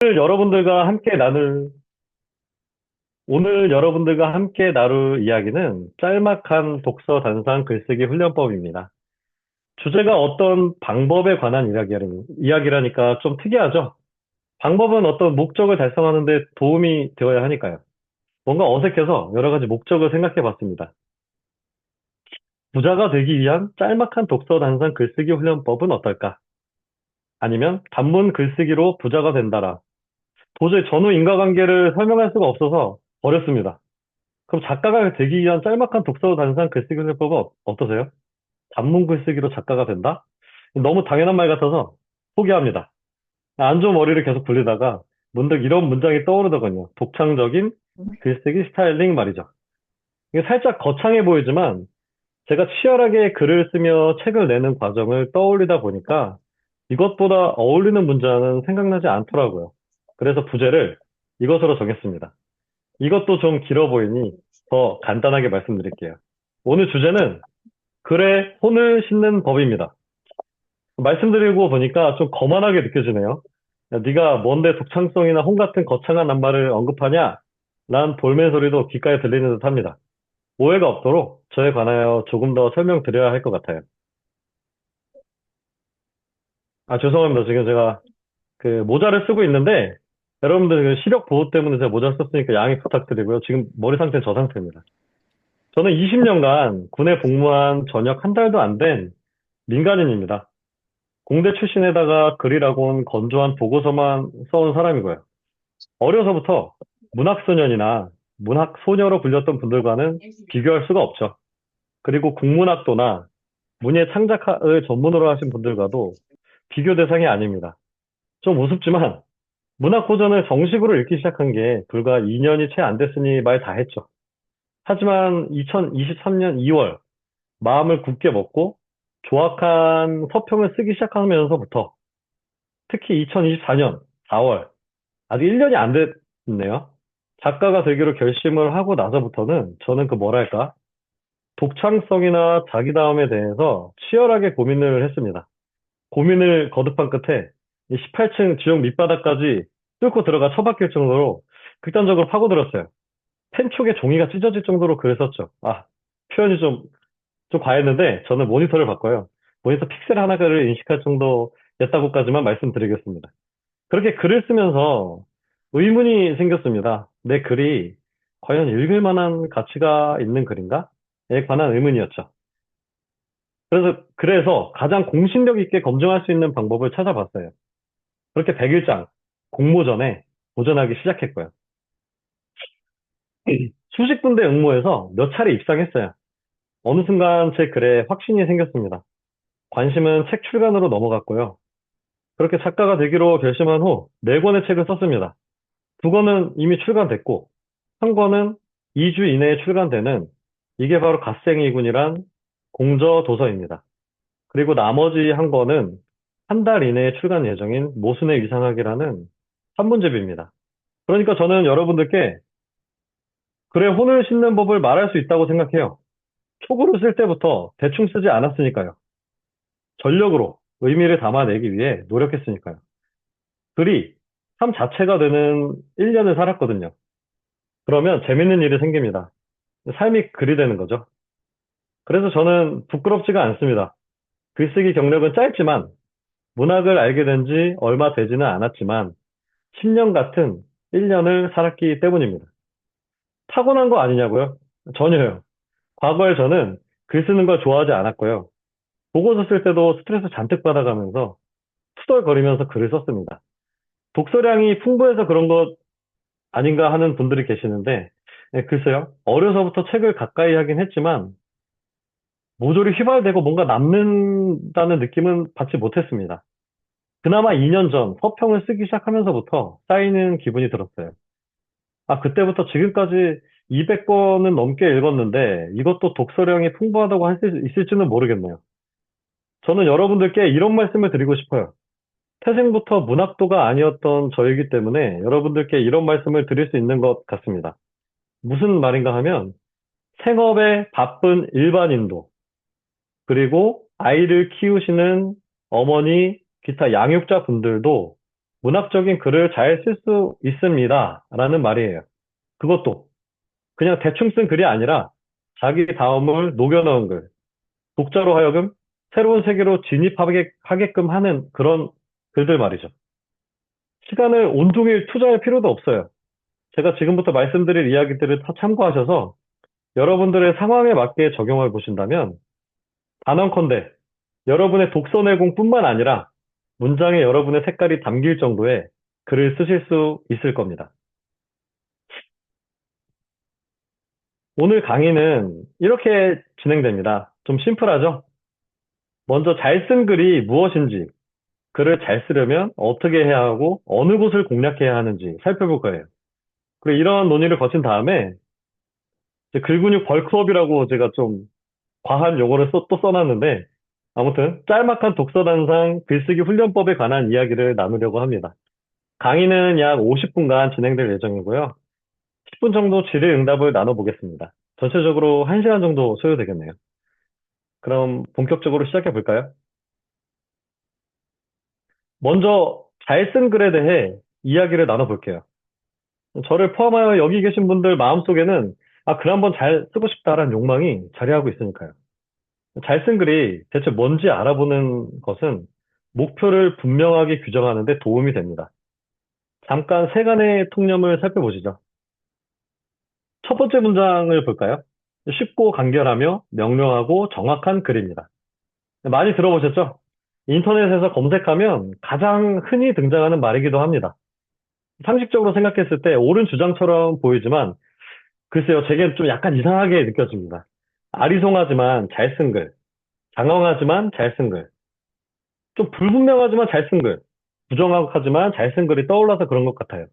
오늘 여러분들과 함께 나눌, 오늘 여러분들과 함께 나눌 이야기는 짤막한 독서 단상 글쓰기 훈련법입니다. 주제가 어떤 방법에 관한 이야기라니까 좀 특이하죠? 방법은 어떤 목적을 달성하는 데 도움이 되어야 하니까요. 뭔가 어색해서 여러 가지 목적을 생각해 봤습니다. 부자가 되기 위한 짤막한 독서 단상 글쓰기 훈련법은 어떨까? 아니면 단문 글쓰기로 부자가 된다라. 도저히 전후 인과관계를 설명할 수가 없어서 어렵습니다. 그럼 작가가 되기 위한 짤막한 독서 단상 글쓰기 훈련법은 어떠세요? 단문 글쓰기로 작가가 된다? 너무 당연한 말 같아서 포기합니다. 안 좋은 머리를 계속 굴리다가 문득 이런 문장이 떠오르더군요. 독창적인 글쓰기 스타일링 말이죠. 이게 살짝 거창해 보이지만 제가 치열하게 글을 쓰며 책을 내는 과정을 떠올리다 보니까 이것보다 어울리는 문장은 생각나지 않더라고요. 그래서 부제를 이것으로 정했습니다. 이것도 좀 길어 보이니 더 간단하게 말씀드릴게요. 오늘 주제는 글에 혼을 싣는 법입니다. 말씀드리고 보니까 좀 거만하게 느껴지네요. 야, 네가 뭔데 독창성이나 혼 같은 거창한 낱말을 언급하냐? 란 볼멘 소리도 귓가에 들리는 듯 합니다. 오해가 없도록 저에 관하여 조금 더 설명드려야 할 것 같아요. 아, 죄송합니다. 지금 제가 그 모자를 쓰고 있는데 여러분들 그 시력 보호 때문에 제가 모자를 썼으니까 양해 부탁드리고요. 지금 머리 상태는 저 상태입니다. 저는 20년간 군에 복무한 전역 한 달도 안 된 민간인입니다. 공대 출신에다가 글이라곤 건조한 보고서만 써온 사람이고요. 어려서부터 문학소년이나 문학소녀로 불렸던 분들과는 비교할 수가 없죠. 그리고 국문학도나 문예 창작을 전문으로 하신 분들과도 비교 대상이 아닙니다. 좀 우습지만 문학고전을 정식으로 읽기 시작한 게 불과 2년이 채 안 됐으니 말 다 했죠. 하지만 2023년 2월 마음을 굳게 먹고 조악한 서평을 쓰기 시작하면서부터 특히 2024년 4월 아직 1년이 안 됐네요. 작가가 되기로 결심을 하고 나서부터는 저는 그 뭐랄까 독창성이나 자기다움에 대해서 치열하게 고민을 했습니다. 고민을 거듭한 끝에 18층 지옥 밑바닥까지 뚫고 들어가 처박힐 정도로 극단적으로 파고들었어요. 펜 촉에 종이가 찢어질 정도로 글을 썼죠. 아, 표현이 좀 과했는데 저는 모니터를 바꿔요. 모니터 픽셀 하나를 인식할 정도였다고까지만 말씀드리겠습니다. 그렇게 글을 쓰면서 의문이 생겼습니다. 내 글이 과연 읽을 만한 가치가 있는 글인가? 에 관한 의문이었죠. 그래서 가장 공신력 있게 검증할 수 있는 방법을 찾아봤어요. 그렇게 100일장 공모전에 도전하기 시작했고요. 수십 군데 응모해서 몇 차례 입상했어요. 어느 순간 제 글에 확신이 생겼습니다. 관심은 책 출간으로 넘어갔고요. 그렇게 작가가 되기로 결심한 후 네 권의 책을 썼습니다. 두 권은 이미 출간됐고, 한 권은 2주 이내에 출간되는 이게 바로 갓생이군이란 공저 도서입니다. 그리고 나머지 한 권은 한 달 이내에 출간 예정인 모순의 위상학이라는 산문집입니다. 그러니까 저는 여러분들께 글에 혼을 싣는 법을 말할 수 있다고 생각해요. 촉으로 쓸 때부터 대충 쓰지 않았으니까요. 전력으로 의미를 담아내기 위해 노력했으니까요. 글이 삶 자체가 되는 1년을 살았거든요. 그러면 재밌는 일이 생깁니다. 삶이 글이 되는 거죠. 그래서 저는 부끄럽지가 않습니다. 글쓰기 경력은 짧지만 문학을 알게 된 지 얼마 되지는 않았지만 10년 같은 1년을 살았기 때문입니다. 타고난 거 아니냐고요? 전혀요. 과거에 저는 글 쓰는 걸 좋아하지 않았고요. 보고서 쓸 때도 스트레스 잔뜩 받아가면서 투덜거리면서 글을 썼습니다. 독서량이 풍부해서 그런 것 아닌가 하는 분들이 계시는데, 글쎄요. 어려서부터 책을 가까이 하긴 했지만, 모조리 휘발되고 뭔가 남는다는 느낌은 받지 못했습니다. 그나마 2년 전 서평을 쓰기 시작하면서부터 쌓이는 기분이 들었어요. 아, 그때부터 지금까지 200권은 넘게 읽었는데, 이것도 독서량이 풍부하다고 할 수 있을지는 모르겠네요. 저는 여러분들께 이런 말씀을 드리고 싶어요. 태생부터 문학도가 아니었던 저이기 때문에 여러분들께 이런 말씀을 드릴 수 있는 것 같습니다. 무슨 말인가 하면 생업에 바쁜 일반인도 그리고 아이를 키우시는 어머니 기타 양육자 분들도 문학적인 글을 잘 쓸 수 있습니다. 라는 말이에요. 그것도 그냥 대충 쓴 글이 아니라 자기 다음을 녹여 넣은 글, 독자로 하여금 새로운 세계로 진입하게끔 하는 그런 글들 말이죠. 시간을 온종일 투자할 필요도 없어요. 제가 지금부터 말씀드릴 이야기들을 다 참고하셔서 여러분들의 상황에 맞게 적용해 보신다면 단언컨대 여러분의 독서 내공뿐만 아니라 문장에 여러분의 색깔이 담길 정도의 글을 쓰실 수 있을 겁니다. 오늘 강의는 이렇게 진행됩니다. 좀 심플하죠? 먼저 잘 쓴 글이 무엇인지, 글을 잘 쓰려면 어떻게 해야 하고 어느 곳을 공략해야 하는지 살펴볼 거예요. 그리고 이런 논의를 거친 다음에 이제 글근육 벌크업이라고 제가 좀 과한 용어를 또 써놨는데 아무튼 짤막한 독서단상 글쓰기 훈련법에 관한 이야기를 나누려고 합니다. 강의는 약 50분간 진행될 예정이고요. 10분 정도 질의응답을 나눠보겠습니다. 전체적으로 1시간 정도 소요되겠네요. 그럼 본격적으로 시작해 볼까요? 먼저 잘 쓴 글에 대해 이야기를 나눠볼게요. 저를 포함하여 여기 계신 분들 마음속에는 글 한번 잘 쓰고 싶다라는 욕망이 자리하고 있으니까요. 잘 쓴 글이 대체 뭔지 알아보는 것은 목표를 분명하게 규정하는 데 도움이 됩니다. 잠깐 세간의 통념을 살펴보시죠. 첫 번째 문장을 볼까요? 쉽고 간결하며 명료하고 정확한 글입니다. 많이 들어보셨죠? 인터넷에서 검색하면 가장 흔히 등장하는 말이기도 합니다. 상식적으로 생각했을 때 옳은 주장처럼 보이지만 글쎄요, 제게 좀 약간 이상하게 느껴집니다. 아리송하지만 잘 쓴 글, 장황하지만 잘 쓴 글, 좀 불분명하지만 잘 쓴 글, 부정확하지만 잘 쓴 글이 떠올라서 그런 것 같아요.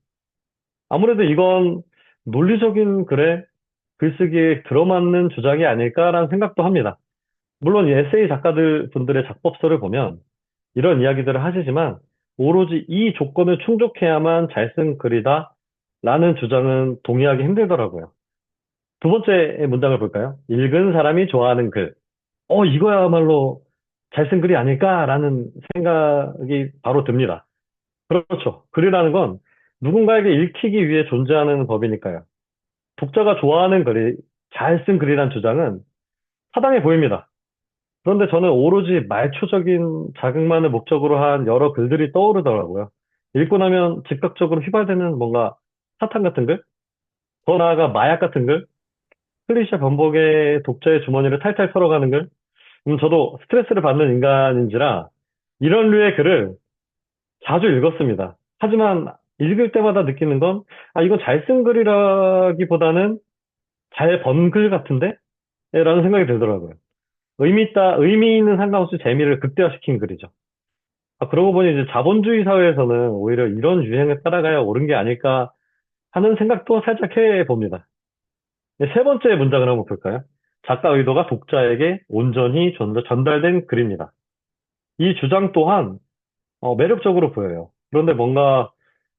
아무래도 이건 논리적인 글에 글쓰기에 들어맞는 주장이 아닐까라는 생각도 합니다. 물론 이 에세이 작가들 분들의 작법서를 보면 이런 이야기들을 하시지만 오로지 이 조건을 충족해야만 잘 쓴 글이다 라는 주장은 동의하기 힘들더라고요. 두 번째 문장을 볼까요? 읽은 사람이 좋아하는 글. 이거야말로 잘 쓴 글이 아닐까라는 생각이 바로 듭니다. 그렇죠. 글이라는 건 누군가에게 읽히기 위해 존재하는 법이니까요. 독자가 좋아하는 글이 잘 쓴 글이란 주장은 타당해 보입니다. 그런데 저는 오로지 말초적인 자극만을 목적으로 한 여러 글들이 떠오르더라고요. 읽고 나면 즉각적으로 휘발되는 뭔가 사탕 같은 글? 더 나아가 마약 같은 글? 클리셰 반복의 독자의 주머니를 탈탈 털어가는 글? 저도 스트레스를 받는 인간인지라 이런 류의 글을 자주 읽었습니다. 하지만 읽을 때마다 느끼는 건, 이건 잘 쓴 글이라기보다는 잘 번 글 같은데? 라는 생각이 들더라고요. 의미는 상관없이 재미를 극대화시킨 글이죠. 그러고 보니 이제 자본주의 사회에서는 오히려 이런 유행을 따라가야 옳은 게 아닐까 하는 생각도 살짝 해봅니다. 세 번째 문장을 한번 볼까요? 작가 의도가 독자에게 온전히 전달된 글입니다. 이 주장 또한 매력적으로 보여요. 그런데 뭔가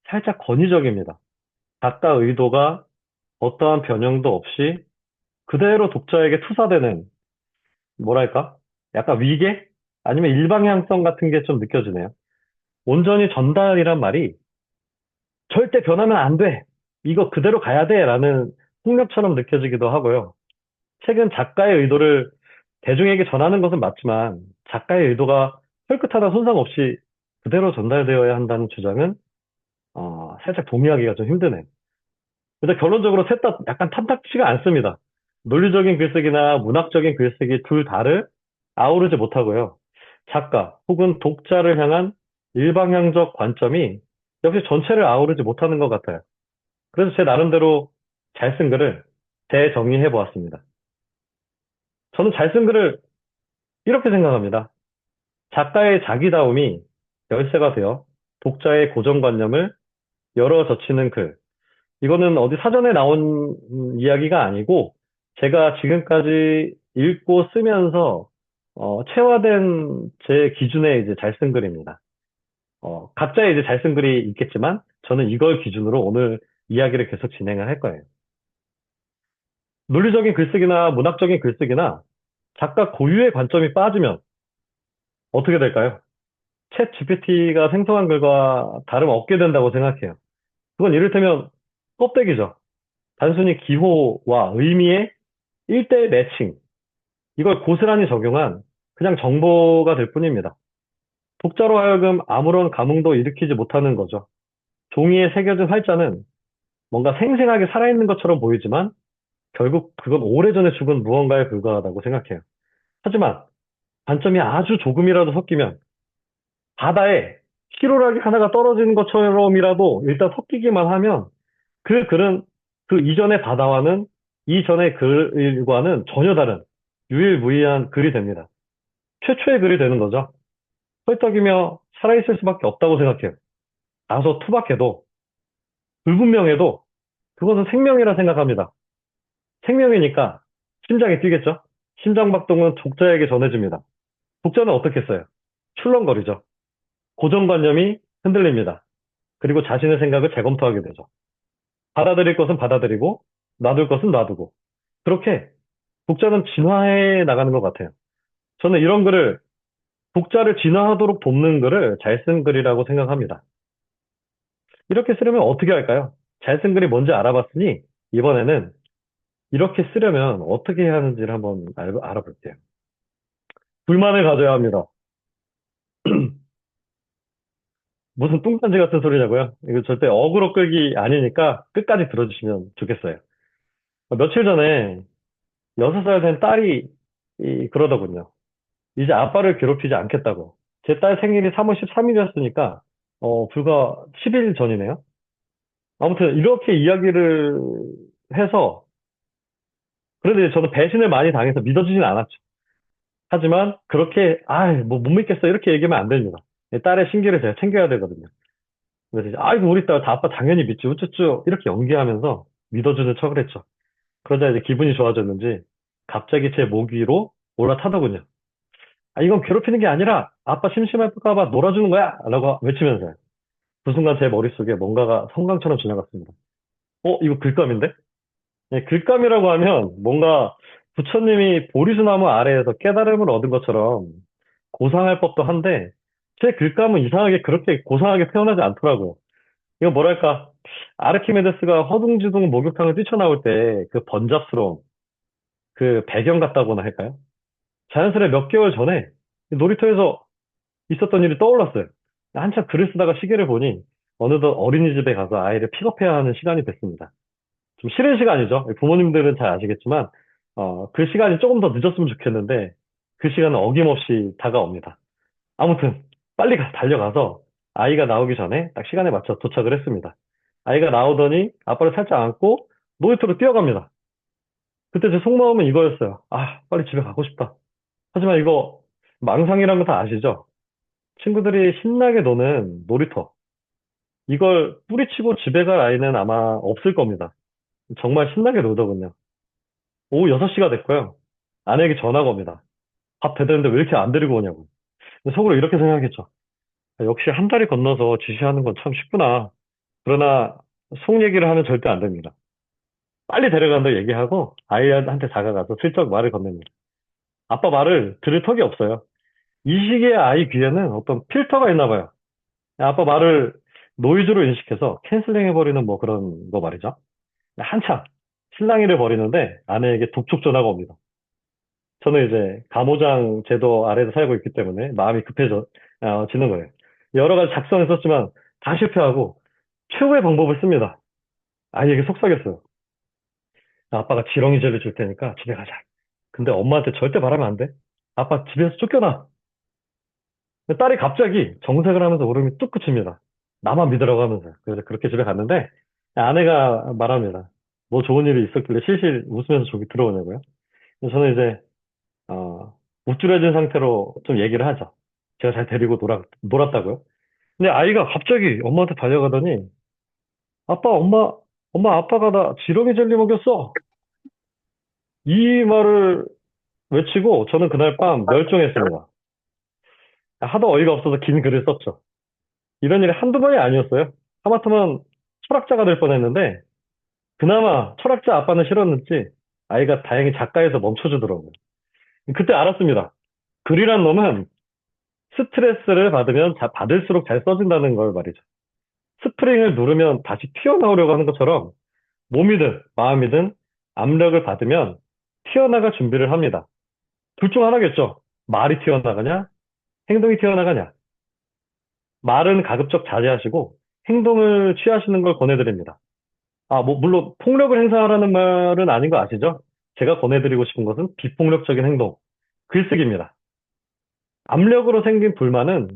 살짝 권위적입니다. 작가 의도가 어떠한 변형도 없이 그대로 독자에게 투사되는, 뭐랄까? 약간 위계? 아니면 일방향성 같은 게 좀 느껴지네요. 온전히 전달이란 말이 절대 변하면 안 돼. 이거 그대로 가야 돼. 라는 폭력처럼 느껴지기도 하고요. 책은 작가의 의도를 대중에게 전하는 것은 맞지만 작가의 의도가 헐끗하다 손상 없이 그대로 전달되어야 한다는 주장은 살짝 동의하기가 좀 힘드네요. 근데 결론적으로 셋 다 약간 탐탁치가 않습니다. 논리적인 글쓰기나 문학적인 글쓰기 둘 다를 아우르지 못하고요. 작가 혹은 독자를 향한 일방향적 관점이 역시 전체를 아우르지 못하는 것 같아요. 그래서 제 나름대로 잘 쓴 글을 재정의해 보았습니다. 저는 잘 쓴 글을 이렇게 생각합니다. 작가의 자기다움이 열쇠가 되어 독자의 고정관념을 열어젖히는 글. 이거는 어디 사전에 나온 이야기가 아니고 제가 지금까지 읽고 쓰면서 체화된 제 기준에 이제 잘 쓴 글입니다. 각자의 이제 잘 쓴 글이 있겠지만 저는 이걸 기준으로 오늘 이야기를 계속 진행을 할 거예요. 논리적인 글쓰기나 문학적인 글쓰기나 작가 고유의 관점이 빠지면 어떻게 될까요? 챗 GPT가 생성한 글과 다름 없게 된다고 생각해요. 그건 이를테면 껍데기죠. 단순히 기호와 의미의 1대1 매칭. 이걸 고스란히 적용한 그냥 정보가 될 뿐입니다. 독자로 하여금 아무런 감흥도 일으키지 못하는 거죠. 종이에 새겨진 활자는 뭔가 생생하게 살아있는 것처럼 보이지만 결국 그건 오래전에 죽은 무언가에 불과하다고 생각해요. 하지만 단점이 아주 조금이라도 섞이면 바다에 희로락이 하나가 떨어지는 것처럼이라도 일단 섞이기만 하면 그 글은 그 이전의 바다와는 이전의 글과는 전혀 다른 유일무이한 글이 됩니다. 최초의 글이 되는 거죠. 헐떡이며 살아있을 수밖에 없다고 생각해요. 다소 투박해도 불분명해도 그것은 생명이라 생각합니다. 생명이니까 심장이 뛰겠죠. 심장박동은 독자에게 전해집니다. 독자는 어떻게 써요? 출렁거리죠. 고정관념이 흔들립니다. 그리고 자신의 생각을 재검토하게 되죠. 받아들일 것은 받아들이고 놔둘 것은 놔두고 그렇게 독자는 진화해 나가는 것 같아요. 저는 이런 글을 독자를 진화하도록 돕는 글을 잘 쓴 글이라고 생각합니다. 이렇게 쓰려면 어떻게 할까요? 잘 쓴 글이 뭔지 알아봤으니 이번에는 이렇게 쓰려면 어떻게 해야 하는지를 한번 알아볼게요. 불만을 가져야 합니다. 무슨 뚱딴지 같은 소리냐고요? 이거 절대 어그로 끌기 아니니까 끝까지 들어주시면 좋겠어요. 며칠 전에 6살 된 딸이 그러더군요. 이제 아빠를 괴롭히지 않겠다고. 제 딸 생일이 3월 13일이었으니까, 불과 10일 전이네요. 아무튼 이렇게 이야기를 해서, 그래도 저는 배신을 많이 당해서 믿어주진 않았죠. 하지만 그렇게, 뭐 못 믿겠어. 이렇게 얘기하면 안 됩니다. 딸의 심기를 제가 챙겨야 되거든요. 그래서 이제, 아이고, 우리 딸 다 아빠 당연히 믿지. 우쭈쭈. 이렇게 연기하면서 믿어주는 척을 했죠. 그러자 이제 기분이 좋아졌는지, 갑자기 제 목 위로 올라타더군요. 이건 괴롭히는 게 아니라 아빠 심심할까 봐 놀아주는 거야! 라고 외치면서요. 그 순간 제 머릿속에 뭔가가 성광처럼 지나갔습니다. 이거 글감인데? 예, 글감이라고 하면 뭔가 부처님이 보리수나무 아래에서 깨달음을 얻은 것처럼 고상할 법도 한데 제 글감은 이상하게 그렇게 고상하게 표현하지 않더라고요. 이거 뭐랄까 아르키메데스가 허둥지둥 목욕탕을 뛰쳐나올 때 그 번잡스러운 그 배경 같다고나 할까요? 자연스레 몇 개월 전에 놀이터에서 있었던 일이 떠올랐어요. 한참 글을 쓰다가 시계를 보니 어느덧 어린이집에 가서 아이를 픽업해야 하는 시간이 됐습니다. 좀 싫은 시간이죠. 부모님들은 잘 아시겠지만, 그 시간이 조금 더 늦었으면 좋겠는데, 그 시간은 어김없이 다가옵니다. 아무튼, 빨리 달려가서 아이가 나오기 전에 딱 시간에 맞춰 도착을 했습니다. 아이가 나오더니 아빠를 살짝 안고 놀이터로 뛰어갑니다. 그때 제 속마음은 이거였어요. 빨리 집에 가고 싶다. 하지만 이거 망상이란 거 다 아시죠? 친구들이 신나게 노는 놀이터. 이걸 뿌리치고 집에 갈 아이는 아마 없을 겁니다. 정말 신나게 놀더군요. 오후 6시가 됐고요. 아내에게 전화가 옵니다. 밥 배달했는데 왜 이렇게 안 데리고 오냐고. 속으로 이렇게 생각했죠. 역시 한 다리 건너서 지시하는 건 참 쉽구나. 그러나 속 얘기를 하면 절대 안 됩니다. 빨리 데려간다 얘기하고 아이한테 다가가서 슬쩍 말을 건넵니다. 아빠 말을 들을 턱이 없어요. 이 시기에 아이 귀에는 어떤 필터가 있나 봐요. 아빠 말을 노이즈로 인식해서 캔슬링 해버리는 뭐 그런 거 말이죠. 한참 실랑이를 벌이는데 아내에게 독촉 전화가 옵니다. 저는 이제 감호장 제도 아래에서 살고 있기 때문에 마음이 지는 거예요. 여러 가지 작성을 썼지만 다 실패하고 최후의 방법을 씁니다. 아이에게 속삭였어요. 아빠가 지렁이 젤리 줄 테니까 집에 가자. 근데 엄마한테 절대 말하면 안 돼. 아빠 집에서 쫓겨나. 딸이 갑자기 정색을 하면서 울음이 뚝 그칩니다. 나만 믿으라고 하면서. 그래서 그렇게 집에 갔는데 아내가 말합니다. 뭐 좋은 일이 있었길래 실실 웃으면서 저기 들어오냐고요. 저는 이제 우쭐해진 상태로 좀 얘기를 하죠. 제가 잘 데리고 놀았다고요. 근데 아이가 갑자기 엄마한테 달려가더니 엄마 아빠가 나 지렁이 젤리 먹였어. 이 말을 외치고 저는 그날 밤 멸종했습니다. 하도 어이가 없어서 긴 글을 썼죠. 이런 일이 한두 번이 아니었어요. 하마터면 철학자가 될 뻔했는데 그나마 철학자 아빠는 싫었는지 아이가 다행히 작가에서 멈춰주더라고요. 그때 알았습니다. 글이란 놈은 스트레스를 받으면 받을수록 잘 써진다는 걸 말이죠. 스프링을 누르면 다시 튀어나오려고 하는 것처럼 몸이든 마음이든 압력을 받으면 튀어나갈 준비를 합니다. 둘 중 하나겠죠. 말이 튀어나가냐, 행동이 튀어나가냐. 말은 가급적 자제하시고 행동을 취하시는 걸 권해드립니다. 물론 폭력을 행사하라는 말은 아닌 거 아시죠? 제가 권해드리고 싶은 것은 비폭력적인 행동, 글쓰기입니다. 압력으로 생긴 불만은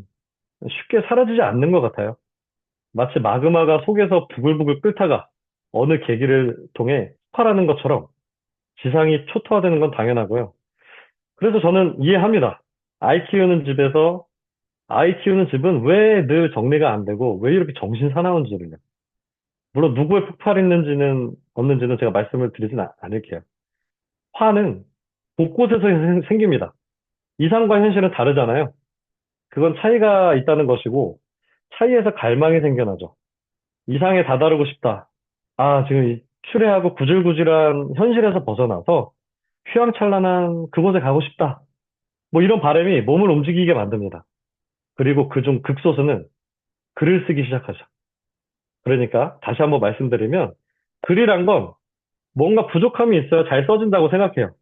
쉽게 사라지지 않는 것 같아요. 마치 마그마가 속에서 부글부글 끓다가 어느 계기를 통해 폭발하는 것처럼 지상이 초토화되는 건 당연하고요. 그래서 저는 이해합니다. 아이 키우는 집에서 아이 키우는 집은 왜 늘 정리가 안 되고 왜 이렇게 정신 사나운지를요. 물론 누구의 폭발이 있는지는 없는지는 제가 말씀을 드리진 않을게요. 화는 곳곳에서 생깁니다. 이상과 현실은 다르잖아요. 그건 차이가 있다는 것이고 차이에서 갈망이 생겨나죠. 이상에 다다르고 싶다. 지금 이 추레하고 구질구질한 현실에서 벗어나서 휘황찬란한 그곳에 가고 싶다. 뭐 이런 바람이 몸을 움직이게 만듭니다. 그리고 그중 극소수는 글을 쓰기 시작하죠. 그러니까 다시 한번 말씀드리면 글이란 건 뭔가 부족함이 있어야 잘 써진다고 생각해요.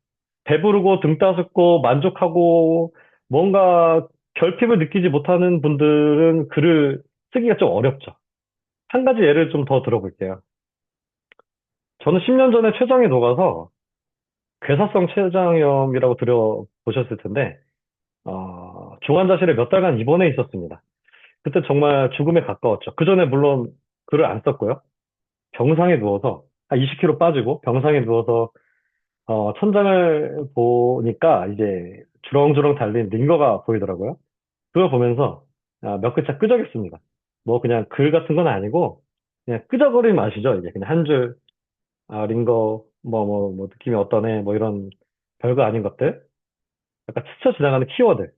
배부르고 등 따숩고 만족하고 뭔가 결핍을 느끼지 못하는 분들은 글을 쓰기가 좀 어렵죠. 한 가지 예를 좀 더 들어볼게요. 저는 10년 전에 췌장에 녹아서 괴사성 췌장염이라고 들어보셨을 텐데, 중환자실에 몇 달간 입원해 있었습니다. 그때 정말 죽음에 가까웠죠. 그 전에 물론 글을 안 썼고요. 병상에 누워서 한 20kg 빠지고 병상에 누워서 천장을 보니까 이제 주렁주렁 달린 링거가 보이더라고요. 그걸 보면서 몇 글자 끄적였습니다. 뭐 그냥 글 같은 건 아니고 그냥 끄적거리는 아시죠? 이게 그냥 한 줄, 링거, 뭐 느낌이 어떠네, 뭐 이런 별거 아닌 것들. 약간 스쳐 지나가는 키워드.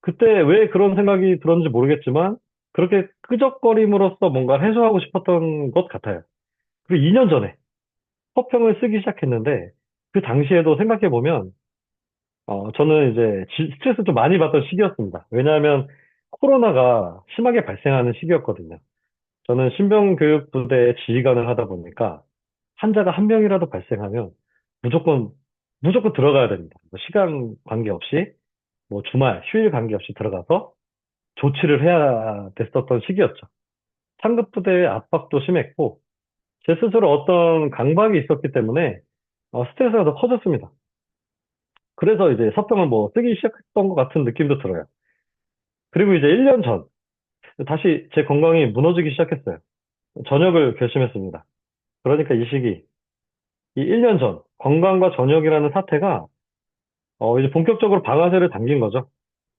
그때 왜 그런 생각이 들었는지 모르겠지만 그렇게 끄적거림으로써 뭔가 해소하고 싶었던 것 같아요. 그리고 2년 전에 서평을 쓰기 시작했는데 그 당시에도 생각해보면 저는 이제 스트레스 좀 많이 받던 시기였습니다. 왜냐하면 코로나가 심하게 발생하는 시기였거든요. 저는 신병교육부대에 지휘관을 하다 보니까 환자가 한 명이라도 발생하면 무조건, 무조건 들어가야 됩니다. 뭐 시간 관계없이, 뭐 주말, 휴일 관계없이 들어가서 조치를 해야 됐었던 시기였죠. 상급부대의 압박도 심했고, 제 스스로 어떤 강박이 있었기 때문에 스트레스가 더 커졌습니다. 그래서 이제 서평을 뭐 쓰기 시작했던 것 같은 느낌도 들어요. 그리고 이제 1년 전, 다시 제 건강이 무너지기 시작했어요. 전역을 결심했습니다. 그러니까 이 시기, 이 1년 전, 건강과 전역이라는 사태가 이제 본격적으로 방아쇠를 당긴 거죠.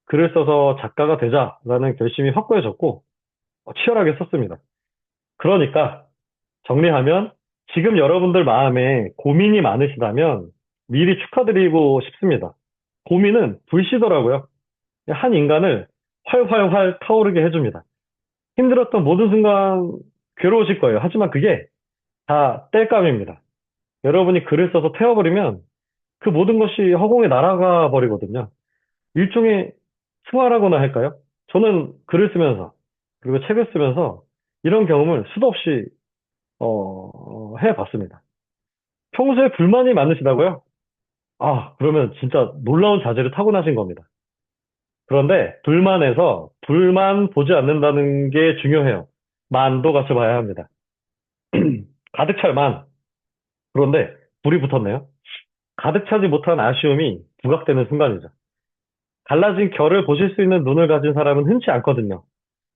글을 써서 작가가 되자라는 결심이 확고해졌고, 치열하게 썼습니다. 그러니까, 정리하면, 지금 여러분들 마음에 고민이 많으시다면, 미리 축하드리고 싶습니다. 고민은 불씨더라고요. 한 인간을 활활활 타오르게 해줍니다. 힘들었던 모든 순간 괴로우실 거예요. 하지만 그게 다 땔감입니다. 여러분이 글을 써서 태워버리면 그 모든 것이 허공에 날아가 버리거든요. 일종의 승화라고나 할까요? 저는 글을 쓰면서 그리고 책을 쓰면서 이런 경험을 수도 없이 해봤습니다. 평소에 불만이 많으시다고요? 그러면 진짜 놀라운 자질을 타고나신 겁니다. 그런데 불만에서 불만 보지 않는다는 게 중요해요. 만도 같이 봐야 합니다. 가득 찰 만. 그런데 불이 붙었네요. 가득 차지 못한 아쉬움이 부각되는 순간이죠. 갈라진 결을 보실 수 있는 눈을 가진 사람은 흔치 않거든요.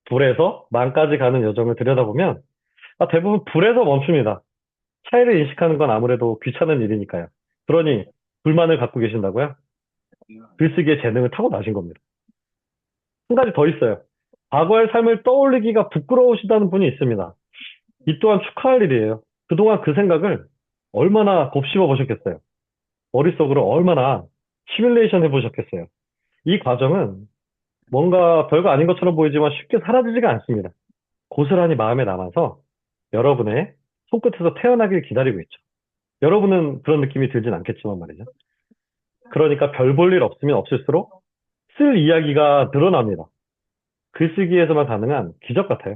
불에서 만까지 가는 여정을 들여다보면 대부분 불에서 멈춥니다. 차이를 인식하는 건 아무래도 귀찮은 일이니까요. 그러니 불만을 갖고 계신다고요? 글쓰기의 재능을 타고나신 겁니다. 한 가지 더 있어요. 과거의 삶을 떠올리기가 부끄러우시다는 분이 있습니다. 이 또한 축하할 일이에요. 그동안 그 생각을 얼마나 곱씹어 보셨겠어요. 머릿속으로 얼마나 시뮬레이션 해보셨겠어요. 이 과정은 뭔가 별거 아닌 것처럼 보이지만 쉽게 사라지지가 않습니다. 고스란히 마음에 남아서 여러분의 손끝에서 태어나길 기다리고 있죠. 여러분은 그런 느낌이 들진 않겠지만 말이죠. 그러니까 별 볼 일 없으면 없을수록 쓸 이야기가 늘어납니다. 글쓰기에서만 가능한 기적 같아요.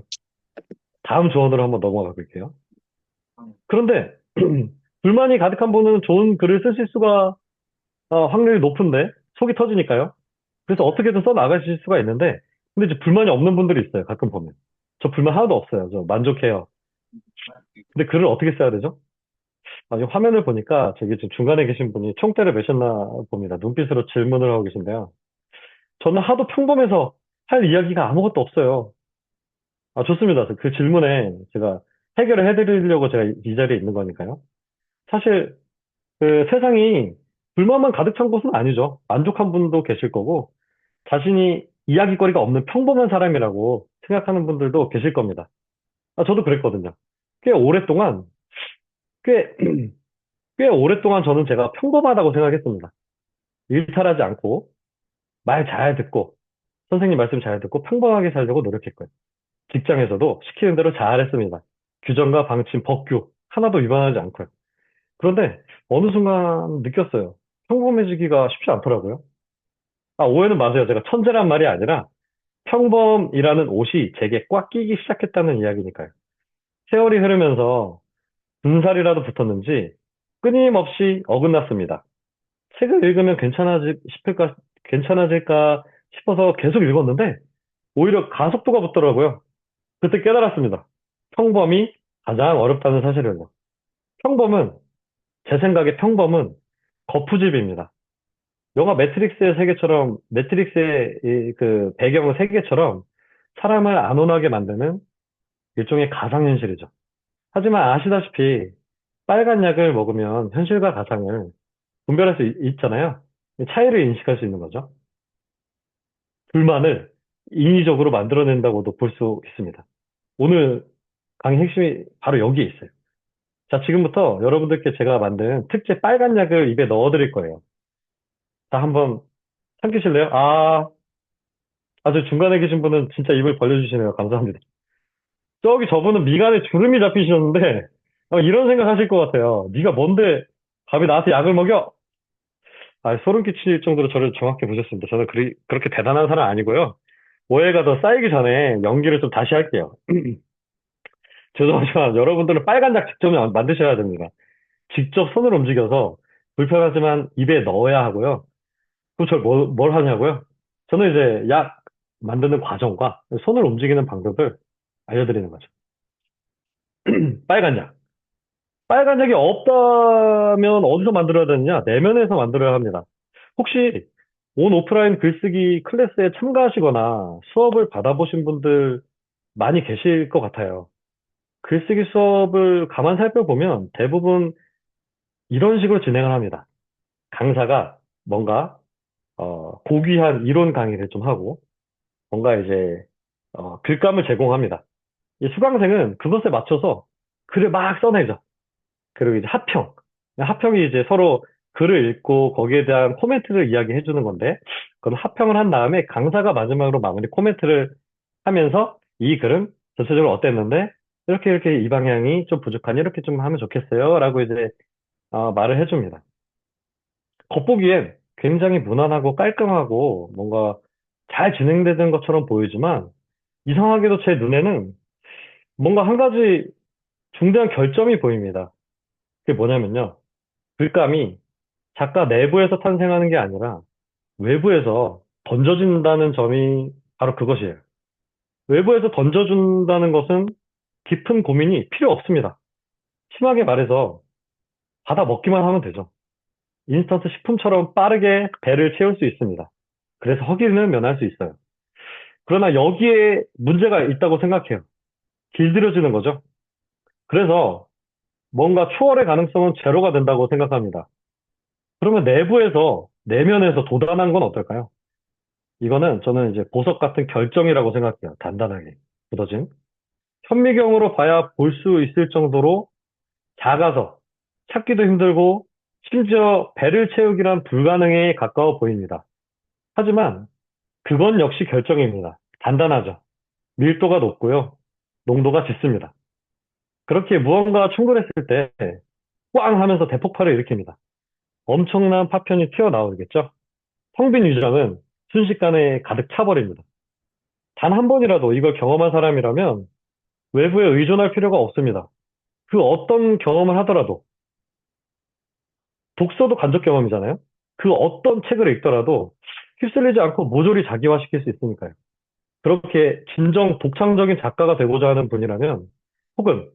다음 조언으로 한번 넘어가 볼게요. 그런데 불만이 가득한 분은 좋은 글을 쓰실 수가 확률이 높은데 속이 터지니까요. 그래서 어떻게든 써 나가실 수가 있는데 근데 이제 불만이 없는 분들이 있어요. 가끔 보면. 저 불만 하나도 없어요. 저 만족해요. 근데 글을 어떻게 써야 되죠? 지금 화면을 보니까 저기 지금 중간에 계신 분이 총대를 매셨나 봅니다. 눈빛으로 질문을 하고 계신데요. 저는 하도 평범해서 할 이야기가 아무것도 없어요. 좋습니다. 그 질문에 제가 해결을 해드리려고 제가 이 자리에 있는 거니까요. 사실 그 세상이 불만만 가득 찬 곳은 아니죠. 만족한 분도 계실 거고 자신이 이야기거리가 없는 평범한 사람이라고 생각하는 분들도 계실 겁니다. 저도 그랬거든요. 꽤 오랫동안 꽤 꽤 오랫동안 저는 제가 평범하다고 생각했습니다. 일탈하지 않고 말 잘 듣고 선생님 말씀 잘 듣고 평범하게 살려고 노력했고요. 직장에서도 시키는 대로 잘했습니다. 규정과 방침, 법규 하나도 위반하지 않고요. 그런데 어느 순간 느꼈어요. 평범해지기가 쉽지 않더라고요. 오해는 마세요. 제가 천재란 말이 아니라 평범이라는 옷이 제게 꽉 끼기 시작했다는 이야기니까요. 세월이 흐르면서 군살이라도 붙었는지 끊임없이 어긋났습니다. 책을 읽으면 괜찮아질까 싶어서 계속 읽었는데 오히려 가속도가 붙더라고요. 그때 깨달았습니다. 평범이 가장 어렵다는 사실을요. 평범은, 제 생각에 평범은 거푸집입니다. 영화 매트릭스의 세계처럼, 매트릭스의 그 배경 세계처럼 사람을 안온하게 만드는 일종의 가상현실이죠. 하지만 아시다시피 빨간 약을 먹으면 현실과 가상을 분별할 수 있잖아요. 차이를 인식할 수 있는 거죠. 불만을 인위적으로 만들어낸다고도 볼 수 있습니다. 오늘 강의 핵심이 바로 여기에 있어요. 자, 지금부터 여러분들께 제가 만든 특제 빨간 약을 입에 넣어드릴 거예요. 자, 한번 삼키실래요? 아주 중간에 계신 분은 진짜 입을 벌려주시네요. 감사합니다. 저기 저분은 미간에 주름이 잡히셨는데, 이런 생각 하실 것 같아요. 네가 뭔데 감히 나한테 약을 먹여? 소름 끼칠 정도로 저를 정확히 보셨습니다. 저는 그렇게 대단한 사람 아니고요. 오해가 더 쌓이기 전에 연기를 좀 다시 할게요. 죄송하지만 여러분들은 빨간 약 직접 만드셔야 됩니다. 직접 손을 움직여서 불편하지만 입에 넣어야 하고요. 그럼 뭘 하냐고요? 저는 이제 약 만드는 과정과 손을 움직이는 방법을 알려드리는 거죠. 빨간 약. 빨간 약이 없다면 어디서 만들어야 되느냐? 내면에서 만들어야 합니다. 혹시 온 오프라인 글쓰기 클래스에 참가하시거나 수업을 받아보신 분들 많이 계실 것 같아요. 글쓰기 수업을 가만 살펴보면 대부분 이런 식으로 진행을 합니다. 강사가 뭔가 고귀한 이론 강의를 좀 하고 뭔가 이제 글감을 제공합니다. 이 수강생은 그것에 맞춰서 글을 막 써내죠. 그리고 이제 합평. 합평이 이제 서로 글을 읽고 거기에 대한 코멘트를 이야기해 주는 건데, 그럼 합평을 한 다음에 강사가 마지막으로 마무리 코멘트를 하면서 이 글은 전체적으로 어땠는데, 이렇게 이렇게 이 방향이 좀 부족하니 이렇게 좀 하면 좋겠어요. 라고 이제 말을 해줍니다. 겉보기엔 굉장히 무난하고 깔끔하고 뭔가 잘 진행되는 것처럼 보이지만, 이상하게도 제 눈에는 뭔가 한 가지 중대한 결점이 보입니다. 그게 뭐냐면요. 글감이 작가 내부에서 탄생하는 게 아니라 외부에서 던져진다는 점이 바로 그것이에요. 외부에서 던져준다는 것은 깊은 고민이 필요 없습니다. 심하게 말해서 받아 먹기만 하면 되죠. 인스턴트 식품처럼 빠르게 배를 채울 수 있습니다. 그래서 허기는 면할 수 있어요. 그러나 여기에 문제가 있다고 생각해요. 길들여지는 거죠. 그래서 뭔가 초월의 가능성은 제로가 된다고 생각합니다. 그러면 내부에서, 내면에서 도단한 건 어떨까요? 이거는 저는 이제 보석 같은 결정이라고 생각해요. 단단하게 굳어진. 현미경으로 봐야 볼 수 있을 정도로 작아서 찾기도 힘들고 심지어 배를 채우기란 불가능에 가까워 보입니다. 하지만 그건 역시 결정입니다. 단단하죠. 밀도가 높고요. 농도가 짙습니다. 그렇게 무언가가 충돌했을 때 꽝 하면서 대폭발을 일으킵니다. 엄청난 파편이 튀어나오겠죠. 성빈 유저는 순식간에 가득 차버립니다. 단 한 번이라도 이걸 경험한 사람이라면 외부에 의존할 필요가 없습니다. 그 어떤 경험을 하더라도, 독서도 간접 경험이잖아요. 그 어떤 책을 읽더라도 휩쓸리지 않고 모조리 자기화시킬 수 있으니까요. 그렇게 진정 독창적인 작가가 되고자 하는 분이라면, 혹은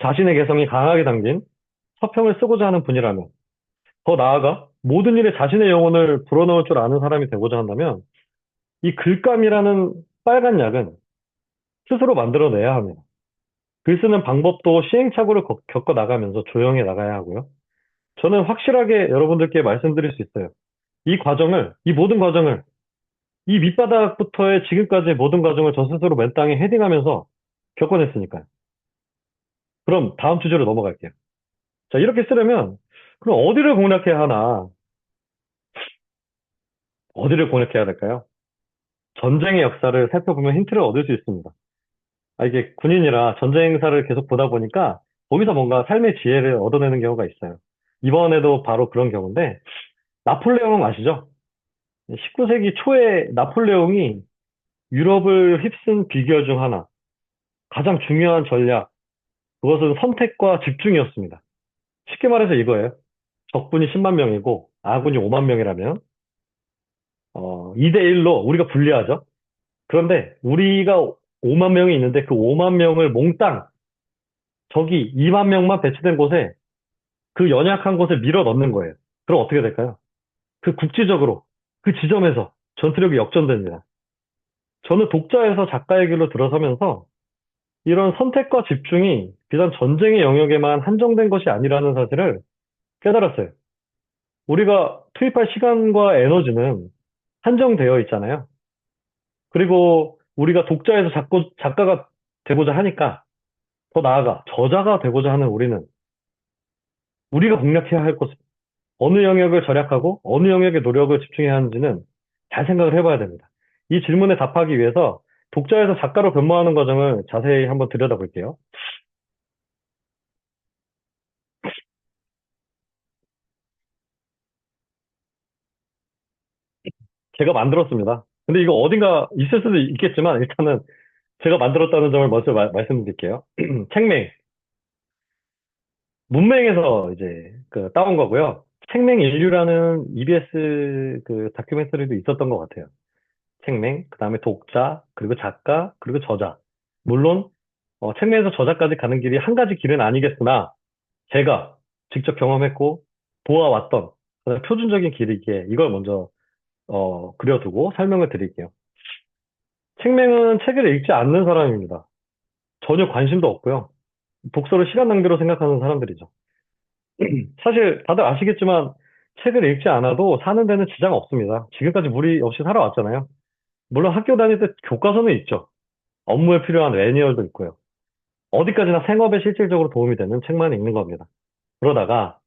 자신의 개성이 강하게 담긴 서평을 쓰고자 하는 분이라면, 더 나아가 모든 일에 자신의 영혼을 불어넣을 줄 아는 사람이 되고자 한다면, 이 글감이라는 빨간 약은 스스로 만들어내야 합니다. 글 쓰는 방법도 시행착오를 겪어 나가면서 조형해 나가야 하고요. 저는 확실하게 여러분들께 말씀드릴 수 있어요. 이 모든 과정을, 이 밑바닥부터의 지금까지의 모든 과정을 저 스스로 맨 땅에 헤딩하면서 겪어냈으니까요. 그럼 다음 주제로 넘어갈게요. 자, 이렇게 쓰려면, 그럼 어디를 공략해야 하나? 어디를 공략해야 될까요? 전쟁의 역사를 살펴보면 힌트를 얻을 수 있습니다. 이게 군인이라 전쟁사를 계속 보다 보니까 거기서 뭔가 삶의 지혜를 얻어내는 경우가 있어요. 이번에도 바로 그런 경우인데, 나폴레옹 아시죠? 19세기 초에 나폴레옹이 유럽을 휩쓴 비결 중 하나, 가장 중요한 전략, 그것은 선택과 집중이었습니다. 쉽게 말해서 이거예요. 적군이 10만 명이고 아군이 5만 명이라면 2대 1로 우리가 불리하죠. 그런데 우리가 5만 명이 있는데 그 5만 명을 몽땅 적이 2만 명만 배치된 곳에, 그 연약한 곳에 밀어 넣는 거예요. 그럼 어떻게 될까요? 그 국지적으로 그 지점에서 전투력이 역전됩니다. 저는 독자에서 작가의 길로 들어서면서 이런 선택과 집중이 비단 전쟁의 영역에만 한정된 것이 아니라는 사실을 깨달았어요. 우리가 투입할 시간과 에너지는 한정되어 있잖아요. 그리고 우리가 독자에서 작가가 되고자 하니까, 더 나아가 저자가 되고자 하는 우리는 우리가 공략해야 할 것은 어느 영역을 절약하고 어느 영역에 노력을 집중해야 하는지는 잘 생각을 해봐야 됩니다. 이 질문에 답하기 위해서 독자에서 작가로 변모하는 과정을 자세히 한번 들여다볼게요. 제가 만들었습니다. 근데 이거 어딘가 있을 수도 있겠지만 일단은 제가 만들었다는 점을 먼저 말씀드릴게요. 책맹, 문맹에서 이제 그 따온 거고요. 책맹 인류라는 EBS 그 다큐멘터리도 있었던 것 같아요. 책맹, 그 다음에 독자, 그리고 작가, 그리고 저자. 물론 책맹에서 저자까지 가는 길이 한 가지 길은 아니겠으나 제가 직접 경험했고 보아왔던 가장 표준적인 길이기에 이걸 먼저 그려두고 설명을 드릴게요. 책맹은 책을 읽지 않는 사람입니다. 전혀 관심도 없고요. 독서를 시간 낭비로 생각하는 사람들이죠. 사실 다들 아시겠지만 책을 읽지 않아도 사는 데는 지장 없습니다. 지금까지 무리 없이 살아왔잖아요. 물론 학교 다닐 때 교과서는 있죠. 업무에 필요한 매뉴얼도 있고요. 어디까지나 생업에 실질적으로 도움이 되는 책만 읽는 겁니다. 그러다가,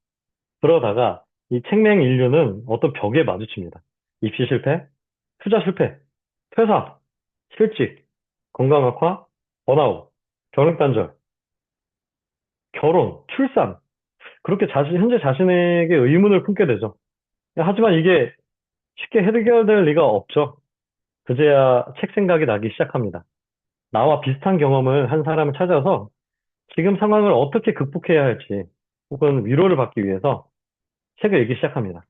그러다가 이 책맹 인류는 어떤 벽에 마주칩니다. 입시 실패, 투자 실패, 퇴사, 실직, 건강 악화, 번아웃, 경력 단절, 결혼, 출산. 그렇게 현재 자신에게 의문을 품게 되죠. 하지만 이게 쉽게 해결될 리가 없죠. 그제야 책 생각이 나기 시작합니다. 나와 비슷한 경험을 한 사람을 찾아서 지금 상황을 어떻게 극복해야 할지, 혹은 위로를 받기 위해서 책을 읽기 시작합니다.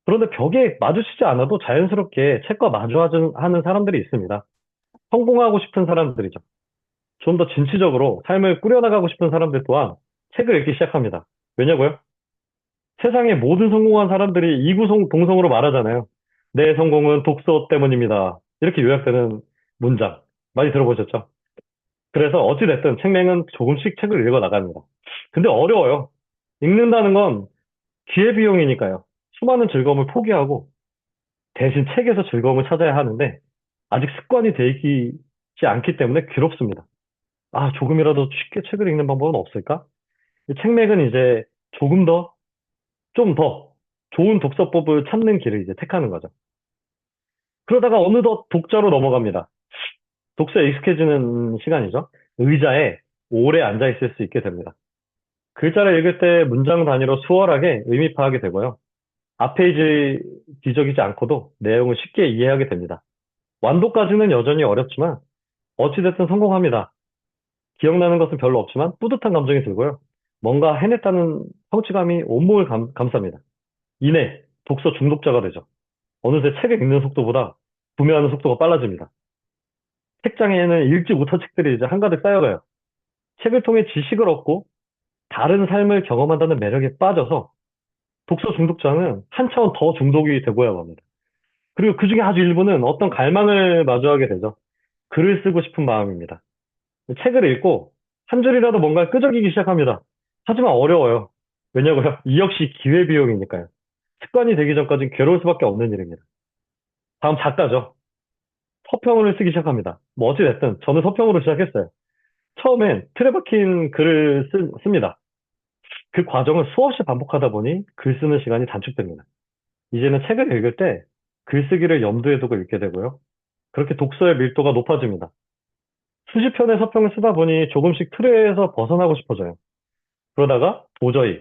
그런데 벽에 마주치지 않아도 자연스럽게 책과 마주하는 사람들이 있습니다. 성공하고 싶은 사람들이죠. 좀 더 진취적으로 삶을 꾸려나가고 싶은 사람들 또한 책을 읽기 시작합니다. 왜냐고요? 세상의 모든 성공한 사람들이 이구동성으로 말하잖아요. 내 성공은 독서 때문입니다. 이렇게 요약되는 문장 많이 들어보셨죠? 그래서 어찌됐든 책맹은 조금씩 책을 읽어 나갑니다. 근데 어려워요. 읽는다는 건 기회비용이니까요. 수많은 즐거움을 포기하고 대신 책에서 즐거움을 찾아야 하는데 아직 습관이 돼 있지 않기 때문에 괴롭습니다. 조금이라도 쉽게 책을 읽는 방법은 없을까? 이 책맥은 이제 조금 더, 좀 더 좋은 독서법을 찾는 길을 이제 택하는 거죠. 그러다가 어느덧 독자로 넘어갑니다. 독서에 익숙해지는 시간이죠. 의자에 오래 앉아 있을 수 있게 됩니다. 글자를 읽을 때 문장 단위로 수월하게 의미 파악이 되고요. 앞 페이지 뒤적이지 않고도 내용을 쉽게 이해하게 됩니다. 완독까지는 여전히 어렵지만 어찌됐든 성공합니다. 기억나는 것은 별로 없지만 뿌듯한 감정이 들고요. 뭔가 해냈다는 성취감이 온몸을 감쌉니다. 이내 독서 중독자가 되죠. 어느새 책을 읽는 속도보다 구매하는 속도가 빨라집니다. 책장에는 읽지 못한 책들이 이제 한가득 쌓여가요. 책을 통해 지식을 얻고 다른 삶을 경험한다는 매력에 빠져서 독서 중독자는 한 차원 더 중독이 되고야 합니다. 그리고 그 중에 아주 일부는 어떤 갈망을 마주하게 되죠. 글을 쓰고 싶은 마음입니다. 책을 읽고 한 줄이라도 뭔가 끄적이기 시작합니다. 하지만 어려워요. 왜냐고요? 이 역시 기회비용이니까요. 습관이 되기 전까지는 괴로울 수밖에 없는 일입니다. 다음 작가죠. 서평을 쓰기 시작합니다. 뭐 어찌됐든 저는 서평으로 시작했어요. 처음엔 틀에 박힌 글을 씁니다. 그 과정을 수없이 반복하다 보니 글 쓰는 시간이 단축됩니다. 이제는 책을 읽을 때 글쓰기를 염두에 두고 읽게 되고요. 그렇게 독서의 밀도가 높아집니다. 수십 편의 서평을 쓰다 보니 조금씩 틀에서 벗어나고 싶어져요. 그러다가 도저히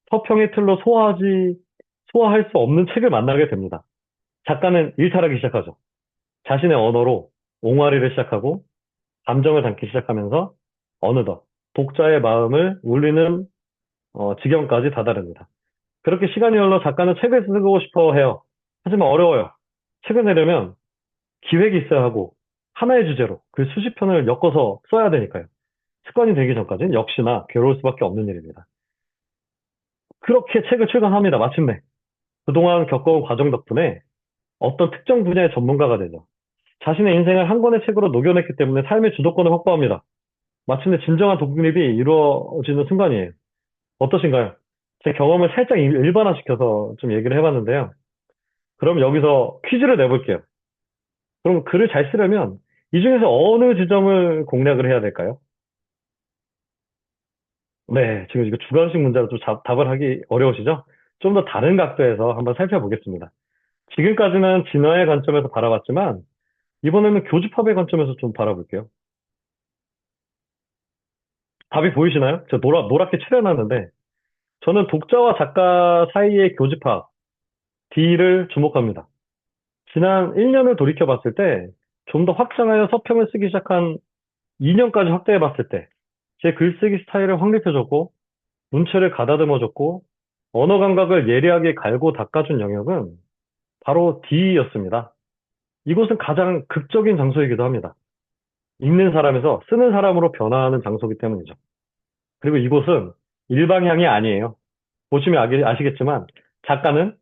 서평의 틀로 소화할 수 없는 책을 만나게 됩니다. 작가는 일탈하기 시작하죠. 자신의 언어로 옹알이를 시작하고 감정을 담기 시작하면서 어느덧 독자의 마음을 울리는 지경까지 다다릅니다. 그렇게 시간이 흘러 작가는 책을 쓰고 싶어 해요. 하지만 어려워요. 책을 내려면 기획이 있어야 하고 하나의 주제로 그 수십 편을 엮어서 써야 되니까요. 습관이 되기 전까지는 역시나 괴로울 수밖에 없는 일입니다. 그렇게 책을 출간합니다. 마침내. 그동안 겪어온 과정 덕분에 어떤 특정 분야의 전문가가 되죠. 자신의 인생을 한 권의 책으로 녹여냈기 때문에 삶의 주도권을 확보합니다. 마침내 진정한 독립이 이루어지는 순간이에요. 어떠신가요? 제 경험을 살짝 일반화시켜서 좀 얘기를 해봤는데요. 그럼 여기서 퀴즈를 내볼게요. 그럼 글을 잘 쓰려면 이 중에서 어느 지점을 공략을 해야 될까요? 네, 지금 이거 주관식 문제로 좀 답을 하기 어려우시죠? 좀 더 다른 각도에서 한번 살펴보겠습니다. 지금까지는 진화의 관점에서 바라봤지만, 이번에는 교집합의 관점에서 좀 바라볼게요. 답이 보이시나요? 저 노랗게 칠해놨는데, 저는 독자와 작가 사이의 교집합, D를 주목합니다. 지난 1년을 돌이켜봤을 때, 좀 더 확장하여 서평을 쓰기 시작한 2년까지 확대해봤을 때, 제 글쓰기 스타일을 확립해줬고, 문체를 가다듬어줬고, 언어 감각을 예리하게 갈고 닦아준 영역은 바로 D였습니다. 이곳은 가장 극적인 장소이기도 합니다. 읽는 사람에서 쓰는 사람으로 변화하는 장소이기 때문이죠. 그리고 이곳은 일방향이 아니에요. 보시면 아시겠지만 작가는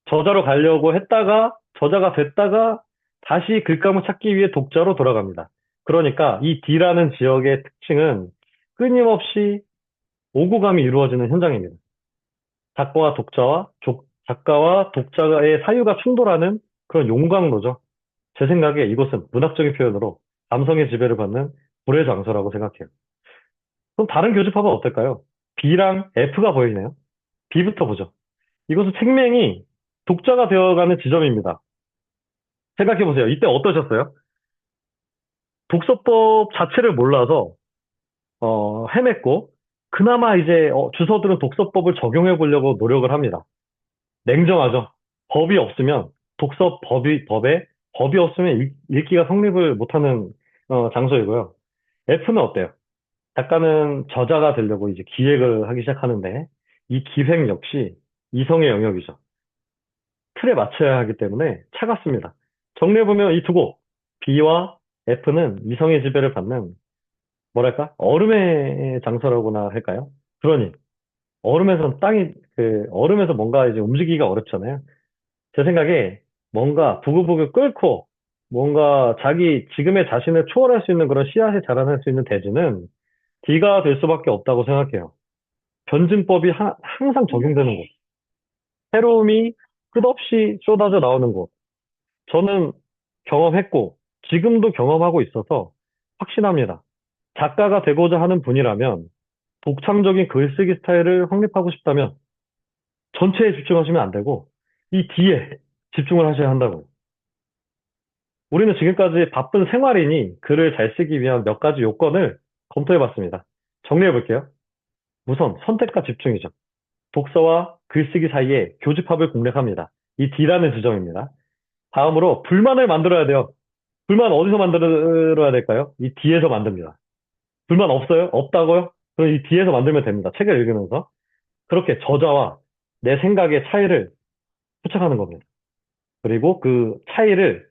저자로 가려고 했다가 저자가 됐다가 다시 글감을 찾기 위해 독자로 돌아갑니다. 그러니까 이 D라는 지역의 특징은 끊임없이 오고감이 이루어지는 현장입니다. 작가와 독자의 사유가 충돌하는 그런 용광로죠. 제 생각에 이곳은 문학적인 표현으로 감성의 지배를 받는 불의 장소라고 생각해요. 그럼 다른 교집합은 어떨까요? B랑 F가 보이네요. B부터 보죠. 이곳은 책명이 독자가 되어가는 지점입니다. 생각해보세요. 이때 어떠셨어요? 독서법 자체를 몰라서 헤맸고 그나마 이제 주서들은 독서법을 적용해 보려고 노력을 합니다. 냉정하죠. 법이 없으면 법에 법이 없으면 읽기가 성립을 못하는 장소이고요. F는 어때요? 작가는 저자가 되려고 이제 기획을 하기 시작하는데 이 기획 역시 이성의 영역이죠. 틀에 맞춰야 하기 때문에 차갑습니다. 정리해보면 이 두 곡, B와 F는 이성의 지배를 받는 뭐랄까? 얼음의 장소라고나 할까요? 그러니 얼음에서 뭔가 이제 움직이기가 어렵잖아요. 제 생각에 뭔가 부글부글 끓고 뭔가 자기 지금의 자신을 초월할 수 있는 그런 씨앗이 자라날 수 있는 대지는 D가 될 수밖에 없다고 생각해요. 변증법이 항상 적용되는 곳. 새로움이 끝없이 쏟아져 나오는 곳. 저는 경험했고, 지금도 경험하고 있어서 확신합니다. 작가가 되고자 하는 분이라면, 독창적인 글쓰기 스타일을 확립하고 싶다면, 전체에 집중하시면 안 되고, 이 뒤에 집중을 하셔야 한다고요. 우리는 지금까지 바쁜 생활이니 글을 잘 쓰기 위한 몇 가지 요건을 검토해 봤습니다. 정리해 볼게요. 우선 선택과 집중이죠. 독서와 글쓰기 사이에 교집합을 공략합니다. 이 D라는 지점입니다. 다음으로 불만을 만들어야 돼요. 불만 어디서 만들어야 될까요? 이 D에서 만듭니다. 불만 없어요? 없다고요? 그럼 이 D에서 만들면 됩니다. 책을 읽으면서. 그렇게 저자와 내 생각의 차이를 포착하는 겁니다. 그리고 그 차이를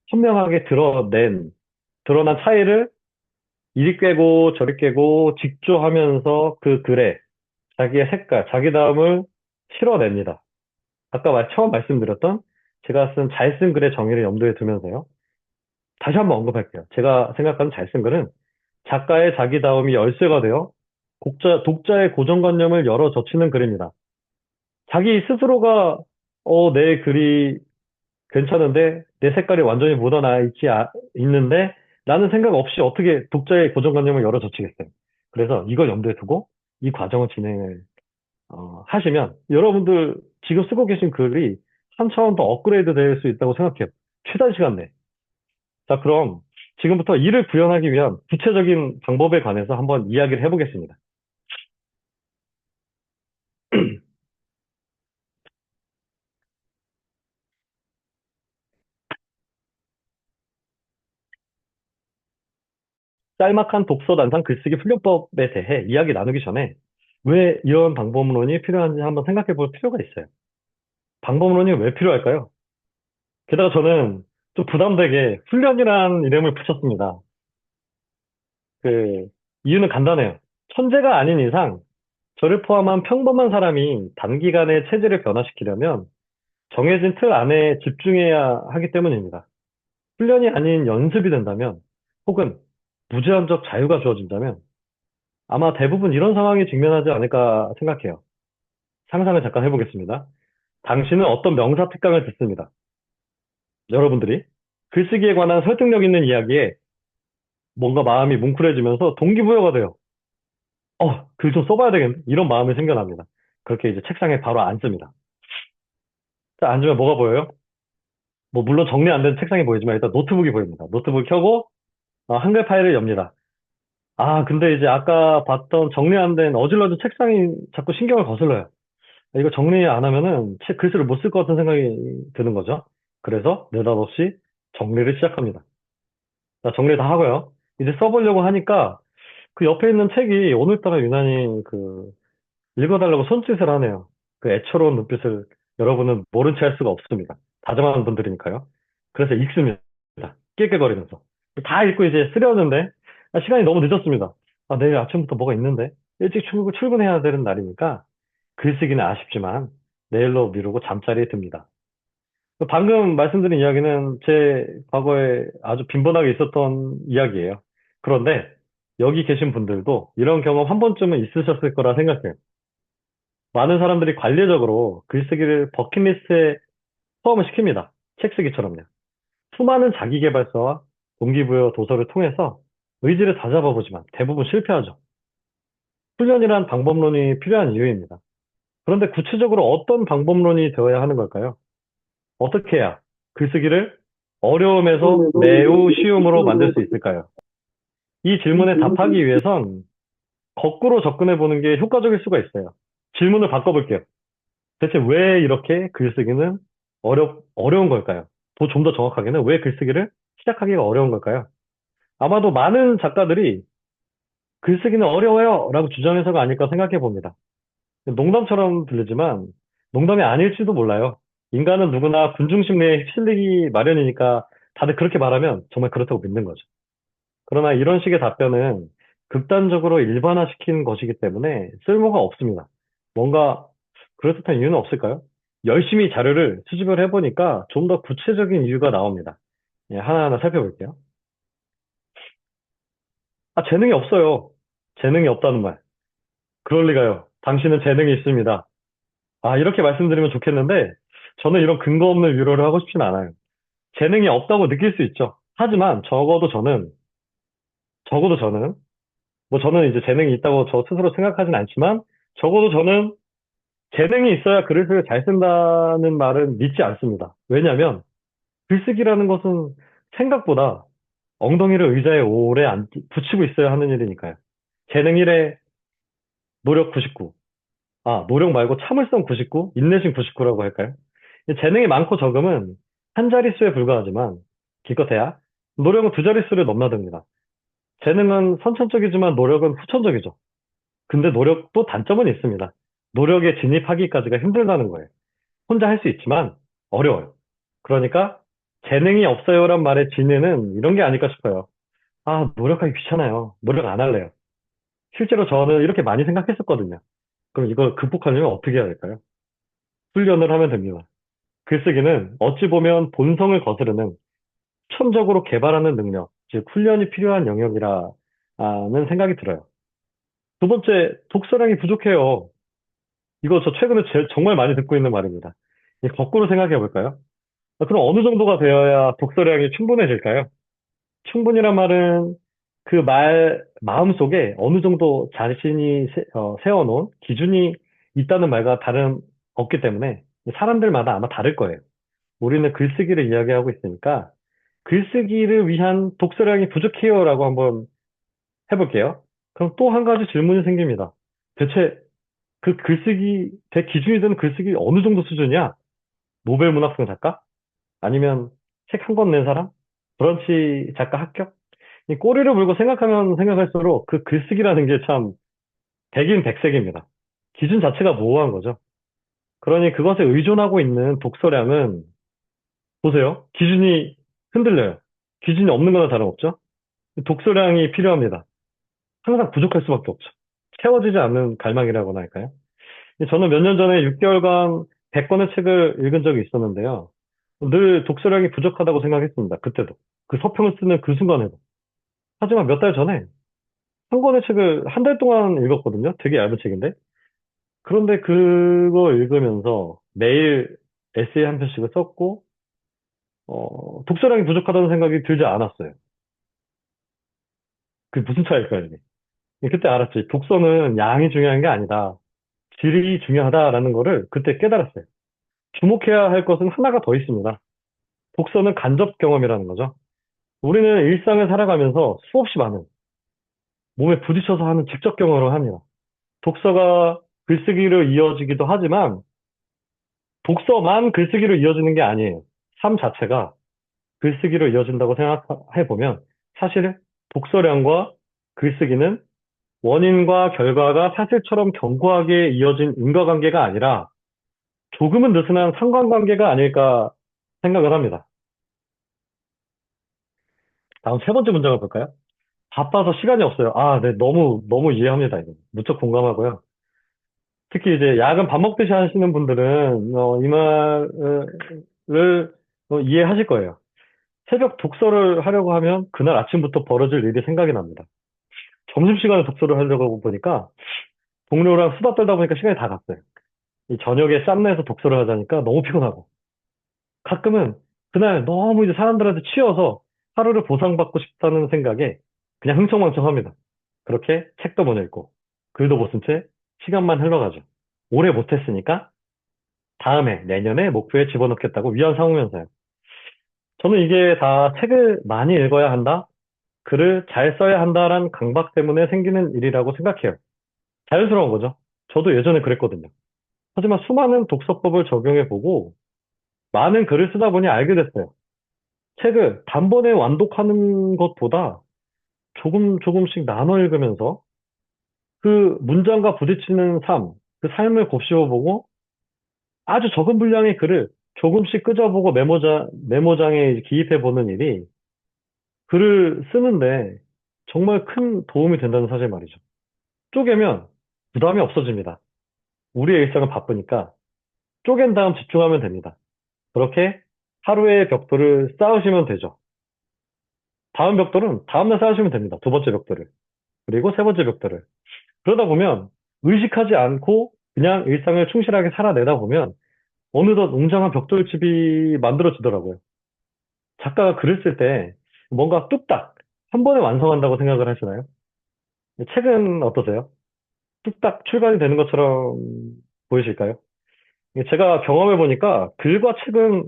선명하게 드러난 차이를 이리 꿰고 저리 꿰고 직조하면서 그 글에 자기의 색깔, 자기다움을 실어냅니다. 아까 처음 말씀드렸던 제가 잘 쓴 글의 정의를 염두에 두면서요. 다시 한번 언급할게요. 제가 생각하는 잘 쓴 글은 작가의 자기다움이 열쇠가 되어 독자의 고정관념을 열어 젖히는 글입니다. 자기 스스로가 내 글이 괜찮은데 내 색깔이 완전히 있는데 라는 생각 없이 어떻게 독자의 고정관념을 열어 젖히겠어요. 그래서 이걸 염두에 두고 이 과정을 진행을 하시면 여러분들 지금 쓰고 계신 글이 한 차원 더 업그레이드 될 수 있다고 생각해요. 최단 시간 내. 자, 그럼 지금부터 이를 구현하기 위한 구체적인 방법에 관해서 한번 이야기를 해보겠습니다. 짤막한 독서 단상 글쓰기 훈련법에 대해 이야기 나누기 전에 왜 이런 방법론이 필요한지 한번 생각해 볼 필요가 있어요. 방법론이 왜 필요할까요? 게다가 저는 좀 부담되게 훈련이란 이름을 붙였습니다. 그 이유는 간단해요. 천재가 아닌 이상 저를 포함한 평범한 사람이 단기간에 체질을 변화시키려면 정해진 틀 안에 집중해야 하기 때문입니다. 훈련이 아닌 연습이 된다면, 혹은 무제한적 자유가 주어진다면, 아마 대부분 이런 상황에 직면하지 않을까 생각해요. 상상을 잠깐 해보겠습니다. 당신은 어떤 명사 특강을 듣습니다. 여러분들이 글쓰기에 관한 설득력 있는 이야기에 뭔가 마음이 뭉클해지면서 동기부여가 돼요. 글 좀 써봐야 되겠네. 이런 마음이 생겨납니다. 그렇게 이제 책상에 바로 앉습니다. 자, 앉으면 뭐가 보여요? 뭐, 물론 정리 안 된 책상이 보이지만 일단 노트북이 보입니다. 노트북 켜고 한글 파일을 엽니다. 근데 이제 아까 봤던 정리 안 된 어질러진 책상이 자꾸 신경을 거슬러요. 이거 정리 안 하면은 글씨를 못 쓸 것 같은 생각이 드는 거죠. 그래서 느닷없이 정리를 시작합니다. 자, 정리 다 하고요. 이제 써보려고 하니까 그 옆에 있는 책이 오늘따라 유난히 읽어달라고 손짓을 하네요. 그 애처로운 눈빛을 여러분은 모른 채 할 수가 없습니다. 다정한 분들이니까요. 그래서 읽습니다. 낄낄거리면서. 다 읽고 이제 쓰려는데 시간이 너무 늦었습니다. 내일 아침부터 뭐가 있는데 일찍 출근해야 되는 날이니까 글쓰기는 아쉽지만 내일로 미루고 잠자리에 듭니다. 방금 말씀드린 이야기는 제 과거에 아주 빈번하게 있었던 이야기예요. 그런데 여기 계신 분들도 이런 경험 한 번쯤은 있으셨을 거라 생각해요. 많은 사람들이 관례적으로 글쓰기를 버킷리스트에 포함을 시킵니다. 책 쓰기처럼요. 수많은 자기계발서와 동기부여 도서를 통해서 의지를 다잡아보지만 대부분 실패하죠. 훈련이란 방법론이 필요한 이유입니다. 그런데 구체적으로 어떤 방법론이 되어야 하는 걸까요? 어떻게 해야 글쓰기를 어려움에서 매우 쉬움으로 만들 수 있을까요? 이 질문에 답하기 위해선 거꾸로 접근해 보는 게 효과적일 수가 있어요. 질문을 바꿔볼게요. 대체 왜 이렇게 글쓰기는 어려운 걸까요? 좀 더 정확하게는 왜 글쓰기를 시작하기가 어려운 걸까요? 아마도 많은 작가들이 글쓰기는 어려워요 라고 주장해서가 아닐까 생각해 봅니다. 농담처럼 들리지만 농담이 아닐지도 몰라요. 인간은 누구나 군중심리에 휩쓸리기 마련이니까 다들 그렇게 말하면 정말 그렇다고 믿는 거죠. 그러나 이런 식의 답변은 극단적으로 일반화시킨 것이기 때문에 쓸모가 없습니다. 뭔가 그럴듯한 이유는 없을까요? 열심히 자료를 수집을 해보니까 좀 더 구체적인 이유가 나옵니다. 예, 하나하나 살펴볼게요. 재능이 없어요. 재능이 없다는 말. 그럴 리가요. 당신은 재능이 있습니다. 이렇게 말씀드리면 좋겠는데, 저는 이런 근거 없는 위로를 하고 싶진 않아요. 재능이 없다고 느낄 수 있죠. 하지만 적어도 저는, 뭐 저는 이제 재능이 있다고 저 스스로 생각하진 않지만, 적어도 저는 재능이 있어야 글을 잘 쓴다는 말은 믿지 않습니다. 왜냐하면 글쓰기라는 것은 생각보다 엉덩이를 의자에 오래 붙이고 있어야 하는 일이니까요. 재능 1에 노력 99. 아, 노력 말고 참을성 99, 인내심 99라고 할까요? 이 재능이 많고 적음은 한 자릿수에 불과하지만 기껏해야 노력은 두 자릿수를 넘나듭니다. 재능은 선천적이지만 노력은 후천적이죠. 근데 노력도 단점은 있습니다. 노력에 진입하기까지가 힘들다는 거예요. 혼자 할 수 있지만 어려워요. 그러니까 재능이 없어요란 말의 진위는 이런 게 아닐까 싶어요. 아, 노력하기 귀찮아요. 노력 안 할래요. 실제로 저는 이렇게 많이 생각했었거든요. 그럼 이걸 극복하려면 어떻게 해야 될까요? 훈련을 하면 됩니다. 글쓰기는 어찌 보면 본성을 거스르는 추천적으로 개발하는 능력, 즉 훈련이 필요한 영역이라는 생각이 들어요. 두 번째, 독서량이 부족해요. 이거 저 최근에 정말 많이 듣고 있는 말입니다. 거꾸로 생각해 볼까요? 그럼 어느 정도가 되어야 독서량이 충분해질까요? 충분이란 말은 그 마음속에 어느 정도 자신이 세워놓은 기준이 있다는 말과 다름 없기 때문에 사람들마다 아마 다를 거예요. 우리는 글쓰기를 이야기하고 있으니까 글쓰기를 위한 독서량이 부족해요라고 한번 해볼게요. 그럼 또 한 가지 질문이 생깁니다. 대체 그 글쓰기, 제 기준이 되는 글쓰기 어느 정도 수준이야? 노벨 문학상 작가? 아니면 책 한 권 낸 사람? 브런치 작가 합격? 이 꼬리를 물고 생각하면 생각할수록 그 글쓰기라는 게 참 백인백색입니다. 기준 자체가 모호한 거죠. 그러니 그것에 의존하고 있는 독서량은 보세요. 기준이 흔들려요. 기준이 없는 거나 다름없죠. 독서량이 필요합니다. 항상 부족할 수밖에 없죠. 채워지지 않는 갈망이라고나 할까요? 저는 몇 년 전에 6개월간 100권의 책을 읽은 적이 있었는데요. 늘 독서량이 부족하다고 생각했습니다. 그때도. 그 서평을 쓰는 그 순간에도. 하지만 몇 달 전에 한 권의 책을 한 달 동안 읽었거든요. 되게 얇은 책인데. 그런데 그거 읽으면서 매일 에세이 한 편씩을 썼고, 독서량이 부족하다는 생각이 들지 않았어요. 그게 무슨 차이일까요, 이게? 그때 알았지. 독서는 양이 중요한 게 아니다. 질이 중요하다라는 거를 그때 깨달았어요. 주목해야 할 것은 하나가 더 있습니다. 독서는 간접 경험이라는 거죠. 우리는 일상을 살아가면서 수없이 많은 몸에 부딪혀서 하는 직접 경험을 합니다. 독서가 글쓰기로 이어지기도 하지만 독서만 글쓰기로 이어지는 게 아니에요. 삶 자체가 글쓰기로 이어진다고 생각해 보면 사실 독서량과 글쓰기는 원인과 결과가 사실처럼 견고하게 이어진 인과관계가 아니라 조금은 느슨한 상관관계가 아닐까 생각을 합니다. 다음 세 번째 문장을 볼까요? 바빠서 시간이 없어요. 아, 네, 너무 이해합니다. 이거. 무척 공감하고요. 특히 이제 야근 밥 먹듯이 하시는 분들은 이 말을 이해하실 거예요. 새벽 독서를 하려고 하면 그날 아침부터 벌어질 일이 생각이 납니다. 점심시간에 독서를 하려고 보니까 동료랑 수다 떨다 보니까 시간이 다 갔어요. 이 저녁에 짬내서 독서를 하자니까 너무 피곤하고 가끔은 그날 너무 이제 사람들한테 치여서 하루를 보상받고 싶다는 생각에 그냥 흥청망청합니다. 그렇게 책도 못 읽고 글도 못 쓴 채 시간만 흘러가죠. 오래 못했으니까 다음해 내년에 목표에 집어넣겠다고 위안 삼으면서요. 저는 이게 다 책을 많이 읽어야 한다, 글을 잘 써야 한다란 강박 때문에 생기는 일이라고 생각해요. 자연스러운 거죠. 저도 예전에 그랬거든요. 하지만 수많은 독서법을 적용해보고 많은 글을 쓰다 보니 알게 됐어요. 책을 단번에 완독하는 것보다 조금 조금씩 나눠 읽으면서 그 문장과 부딪히는 삶, 그 삶을 곱씹어보고 아주 적은 분량의 글을 조금씩 끄져보고 메모장에 기입해보는 일이 글을 쓰는데 정말 큰 도움이 된다는 사실 말이죠. 쪼개면 부담이 없어집니다. 우리의 일상은 바쁘니까 쪼갠 다음 집중하면 됩니다. 그렇게 하루의 벽돌을 쌓으시면 되죠. 다음 벽돌은 다음날 쌓으시면 됩니다. 두 번째 벽돌을. 그리고 세 번째 벽돌을. 그러다 보면 의식하지 않고 그냥 일상을 충실하게 살아내다 보면 어느덧 웅장한 벽돌집이 만들어지더라고요. 작가가 글을 쓸 때 뭔가 뚝딱 한 번에 완성한다고 생각을 하시나요? 책은 어떠세요? 뚝딱 출간이 되는 것처럼 보이실까요? 제가 경험해 보니까 글과 책은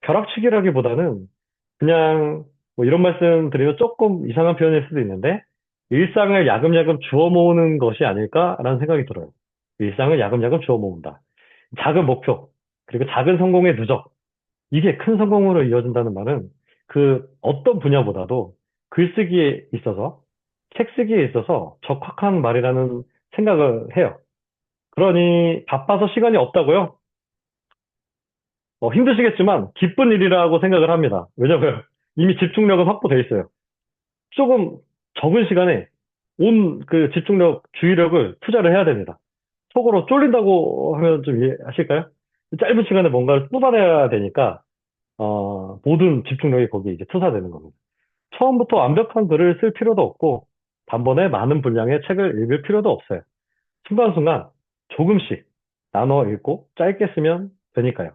벼락치기라기보다는 그냥 뭐 이런 말씀 드리면 조금 이상한 표현일 수도 있는데 일상을 야금야금 주워 모으는 것이 아닐까라는 생각이 들어요. 일상을 야금야금 주워 모은다. 작은 목표, 그리고 작은 성공의 누적. 이게 큰 성공으로 이어진다는 말은 그 어떤 분야보다도 글쓰기에 있어서, 책 쓰기에 있어서 적확한 말이라는 생각을 해요. 그러니 바빠서 시간이 없다고요? 힘드시겠지만 기쁜 일이라고 생각을 합니다. 왜냐면 이미 집중력은 확보돼 있어요. 조금 적은 시간에 온 그 집중력, 주의력을 투자를 해야 됩니다. 속으로 쫄린다고 하면 좀 이해하실까요? 짧은 시간에 뭔가를 쏟아내야 되니까, 모든 집중력이 거기에 이제 투사되는 겁니다. 처음부터 완벽한 글을 쓸 필요도 없고, 단번에 많은 분량의 책을 읽을 필요도 없어요. 순간순간 조금씩 나눠 읽고 짧게 쓰면 되니까요.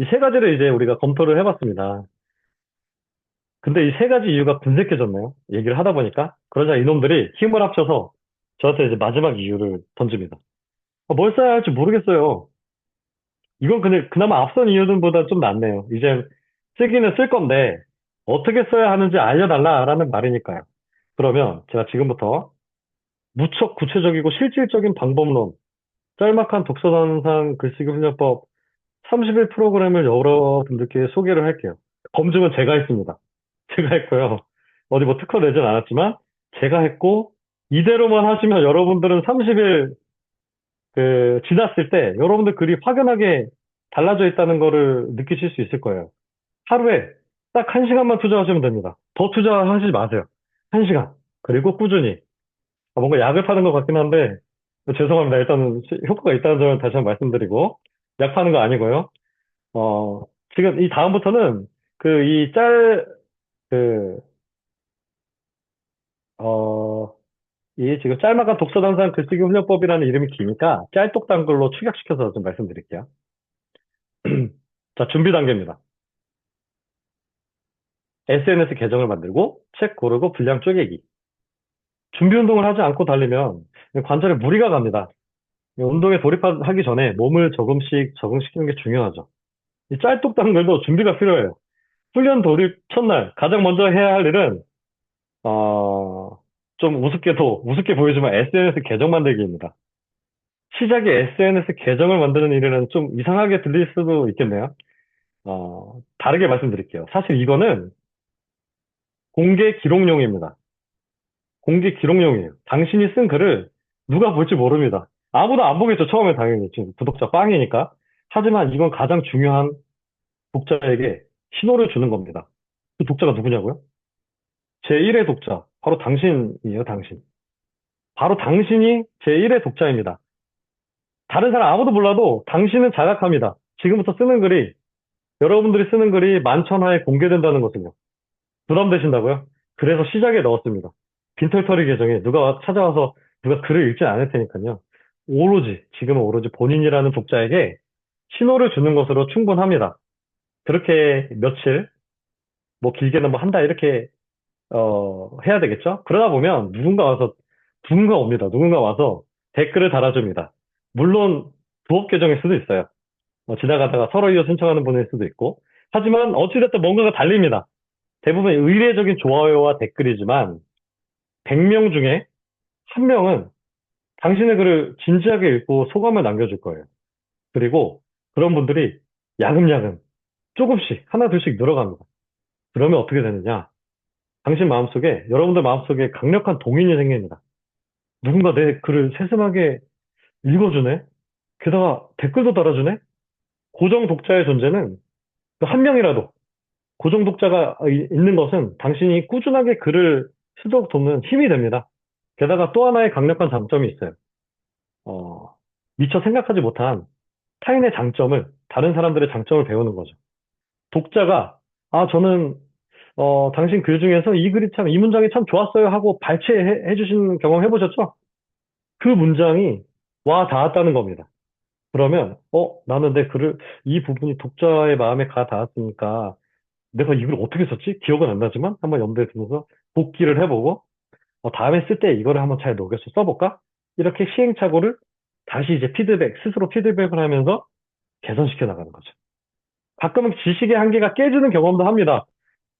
이 세 가지를 이제 우리가 검토를 해봤습니다. 근데 이 세 가지 이유가 분색해졌네요. 얘기를 하다 보니까. 그러자 이놈들이 힘을 합쳐서 저한테 이제 마지막 이유를 던집니다. 뭘 써야 할지 모르겠어요. 이건 근데 그나마 앞선 이유들보다 좀 낫네요. 이제 쓰기는 쓸 건데 어떻게 써야 하는지 알려달라라는 말이니까요. 그러면 제가 지금부터 무척 구체적이고 실질적인 방법론, 짤막한 독서단상 글쓰기 훈련법 30일 프로그램을 여러분들께 소개를 할게요. 검증은 제가 했습니다. 제가 했고요. 어디 뭐 특허 내진 않았지만 제가 했고 이대로만 하시면 여러분들은 30일 지났을 때 여러분들 글이 확연하게 달라져 있다는 거를 느끼실 수 있을 거예요. 하루에 딱 1시간만 투자하시면 됩니다. 더 투자하지 마세요. 1시간. 그리고 꾸준히. 뭔가 약을 파는 것 같긴 한데, 죄송합니다. 일단 효과가 있다는 점을 다시 한번 말씀드리고, 약 파는 거 아니고요. 어, 지금 이 다음부터는 이 그, 어, 이 지금 짤막한 독서단상 글쓰기 훈련법이라는 이름이 기니까 짤독단글로 축약시켜서 좀 말씀드릴게요. 자, 준비 단계입니다. SNS 계정을 만들고 책 고르고 분량 쪼개기. 준비 운동을 하지 않고 달리면 관절에 무리가 갑니다. 운동에 돌입하기 전에 몸을 조금씩 적응시키는 게 중요하죠. 이 짤뚝단글도 준비가 필요해요. 훈련 돌입 첫날 가장 먼저 해야 할 일은 어, 좀 우습게 보이지만 SNS 계정 만들기입니다. 시작이 SNS 계정을 만드는 일에는 좀 이상하게 들릴 수도 있겠네요. 다르게 말씀드릴게요. 사실 이거는 공개 기록용입니다. 공개 기록용이에요. 당신이 쓴 글을 누가 볼지 모릅니다. 아무도 안 보겠죠. 처음에 당연히. 지금 구독자 빵이니까. 하지만 이건 가장 중요한 독자에게 신호를 주는 겁니다. 그 독자가 누구냐고요? 제1의 독자. 바로 당신이에요, 당신. 바로 당신이 제1의 독자입니다. 다른 사람 아무도 몰라도 당신은 자각합니다. 지금부터 여러분들이 쓰는 글이 만천하에 공개된다는 것은요. 부담되신다고요? 그래서 시작에 넣었습니다. 빈털터리 계정에 누가 찾아와서 누가 글을 읽지 않을 테니까요. 지금은 오로지 본인이라는 독자에게 신호를 주는 것으로 충분합니다. 그렇게 며칠, 뭐 길게는 뭐 한 달 이렇게, 해야 되겠죠? 그러다 보면 누군가 옵니다. 누군가 와서 댓글을 달아줍니다. 물론 부업 계정일 수도 있어요. 지나가다가 서로 이어 신청하는 분일 수도 있고. 하지만 어찌됐든 뭔가가 달립니다. 대부분 의례적인 좋아요와 댓글이지만 100명 중에 한 명은 당신의 글을 진지하게 읽고 소감을 남겨줄 거예요. 그리고 그런 분들이 야금야금 조금씩 하나 둘씩 늘어갑니다. 그러면 어떻게 되느냐? 여러분들 마음속에 강력한 동인이 생깁니다. 누군가 내 글을 세심하게 읽어주네? 게다가 댓글도 달아주네? 고정 독자의 존재는 그한 명이라도 고정 독자가 있는 것은 당신이 꾸준하게 글을 쓰도록 돕는 힘이 됩니다. 게다가 또 하나의 강력한 장점이 있어요. 어, 미처 생각하지 못한 타인의 장점을, 다른 사람들의 장점을 배우는 거죠. 독자가, 저는, 당신 글 중에서 이 문장이 참 좋았어요 하고 발췌해 주시는 경험 해보셨죠? 그 문장이 와 닿았다는 겁니다. 그러면, 나는 이 부분이 독자의 마음에 가 닿았으니까 내가 이 글을 어떻게 썼지? 기억은 안 나지만 한번 염두에 두면서 복기를 해보고, 다음에 쓸 때 이거를 한번 잘 녹여서 써볼까? 이렇게 시행착오를 다시 이제 스스로 피드백을 하면서 개선시켜 나가는 거죠. 가끔은 지식의 한계가 깨지는 경험도 합니다.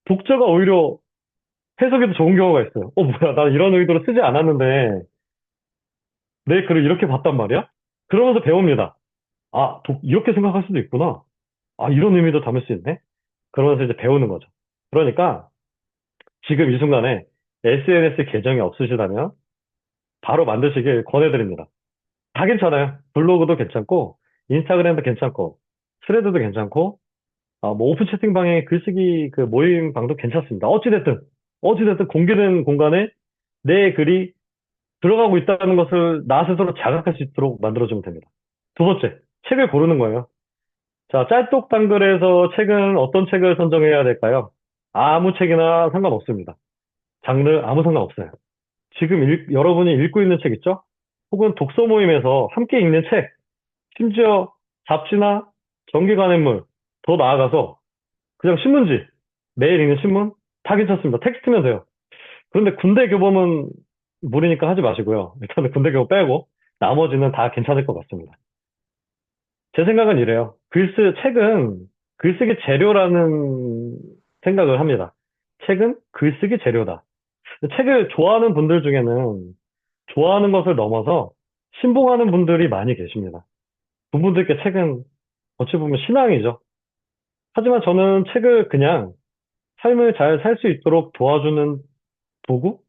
독자가 오히려 해석이 더 좋은 경우가 있어요. 뭐야, 나 이런 의도로 쓰지 않았는데, 내 글을 이렇게 봤단 말이야? 그러면서 배웁니다. 아, 이렇게 생각할 수도 있구나. 아, 이런 의미도 담을 수 있네? 그러면서 이제 배우는 거죠. 그러니까 지금 이 순간에 SNS 계정이 없으시다면 바로 만드시길 권해드립니다. 다 괜찮아요. 블로그도 괜찮고, 인스타그램도 괜찮고, 스레드도 괜찮고, 뭐 오픈 채팅방에 글쓰기 그 모임방도 괜찮습니다. 어찌됐든 공개된 공간에 내 글이 들어가고 있다는 것을 나 스스로 자각할 수 있도록 만들어주면 됩니다. 두 번째, 책을 고르는 거예요. 자, 짤독당글에서 책은 어떤 책을 선정해야 될까요? 아무 책이나 상관없습니다. 장르 아무 상관없어요. 지금 여러분이 읽고 있는 책 있죠? 혹은 독서 모임에서 함께 읽는 책, 심지어 잡지나 정기 간행물, 더 나아가서 그냥 신문지, 매일 읽는 신문, 다 괜찮습니다. 텍스트면 돼요. 그런데 군대 교범은 무리니까 하지 마시고요. 일단은 군대 교범 빼고 나머지는 다 괜찮을 것 같습니다. 제 생각은 이래요. 책은 글쓰기 재료라는 생각을 합니다. 책은 글쓰기 재료다. 책을 좋아하는 분들 중에는 좋아하는 것을 넘어서 신봉하는 분들이 많이 계십니다. 그분들께 책은 어찌 보면 신앙이죠. 하지만 저는 책을 그냥 삶을 잘 살 수 있도록 도와주는 도구?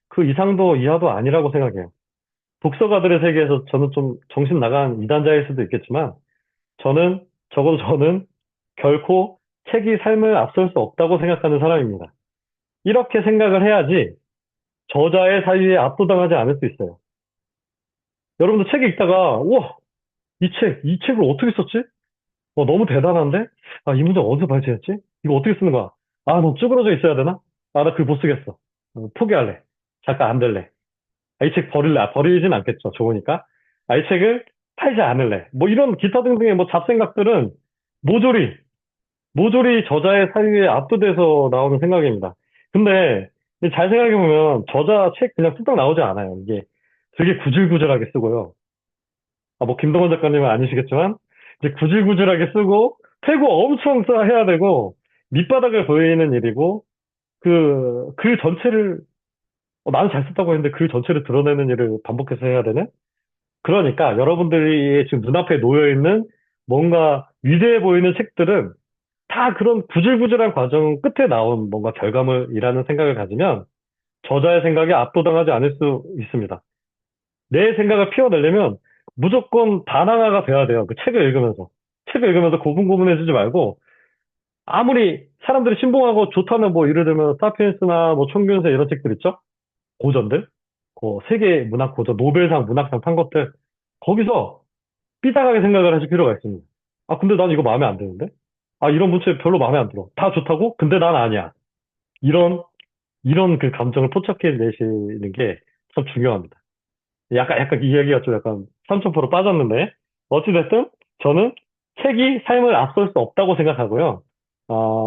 그 이상도 이하도 아니라고 생각해요. 독서가들의 세계에서 저는 좀 정신 나간 이단자일 수도 있겠지만, 적어도 저는 결코 책이 삶을 앞설 수 없다고 생각하는 사람입니다. 이렇게 생각을 해야지 저자의 사유에 압도당하지 않을 수 있어요. 여러분도 책 읽다가, 우와, 이 책을 어떻게 썼지? 너무 대단한데? 아, 이 문장 어디서 발견했지? 이거 어떻게 쓰는 거야? 아, 너 쭈그러져 있어야 되나? 아, 나 글 못 쓰겠어. 포기할래. 잠깐 안 될래. 아, 이 책 버릴래. 아, 버리진 않겠죠. 좋으니까. 아, 이 책을 팔지 않을래. 뭐 이런 기타 등등의 뭐 잡생각들은 모조리, 모조리 저자의 사유에 압도돼서 나오는 생각입니다. 근데 잘 생각해보면 저자 책 그냥 뚝딱 나오지 않아요. 이게 되게 구질구질하게 쓰고요. 아, 뭐 김동원 작가님은 아니시겠지만 이제 구질구질하게 쓰고 태고 엄청 써야 해야 되고 밑바닥을 보이는 일이고 그 글 전체를 나는 잘 썼다고 했는데 글 전체를 드러내는 일을 반복해서 해야 되는 그러니까 여러분들이 지금 눈앞에 놓여 있는 뭔가 위대해 보이는 책들은 다 그런 구질구질한 과정 끝에 나온 뭔가 결과물이라는 생각을 가지면 저자의 생각에 압도당하지 않을 수 있습니다. 내 생각을 피워내려면 무조건 바나나가 돼야 돼요. 그 책을 읽으면서. 책을 읽으면서 고분고분해지지 말고 아무리 사람들이 신봉하고 좋다는 뭐 예를 들면 사피엔스나 뭐 총균세 이런 책들 있죠? 고전들? 세계 문학 고전, 노벨상 문학상 탄 것들. 거기서 삐딱하게 생각을 하실 필요가 있습니다. 아, 근데 난 이거 마음에 안 드는데? 아, 이런 문체 별로 마음에 안 들어. 다 좋다고? 근데 난 아니야. 이런, 이런 그 감정을 포착해 내시는 게 참 중요합니다. 약간 이야기가 좀 약간 삼천포로 빠졌는데, 어찌됐든 저는 책이 삶을 앞설 수 없다고 생각하고요.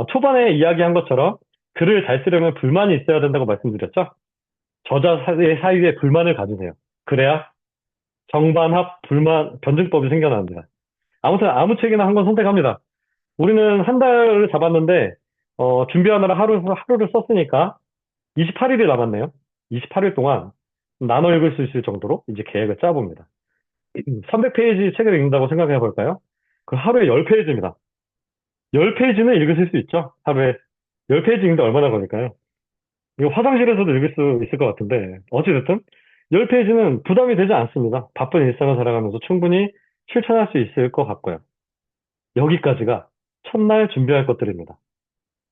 초반에 이야기한 것처럼 글을 잘 쓰려면 불만이 있어야 된다고 말씀드렸죠? 저자 사이에 불만을 가지세요. 그래야 정반합 불만 변증법이 생겨납니다. 아무튼 아무 책이나 한 권 선택합니다. 우리는 한 달을 잡았는데 준비하느라 하루를 썼으니까 28일이 남았네요. 28일 동안 나눠 읽을 수 있을 정도로 이제 계획을 짜봅니다. 300페이지 책을 읽는다고 생각해 볼까요? 그 하루에 10페이지입니다. 10페이지는 읽으실 수 있죠? 하루에 10페이지 읽는데 얼마나 걸릴까요? 이거 화장실에서도 읽을 수 있을 것 같은데 어찌됐든 10페이지는 부담이 되지 않습니다. 바쁜 일상을 살아가면서 충분히 실천할 수 있을 것 같고요. 여기까지가 첫날 준비할 것들입니다.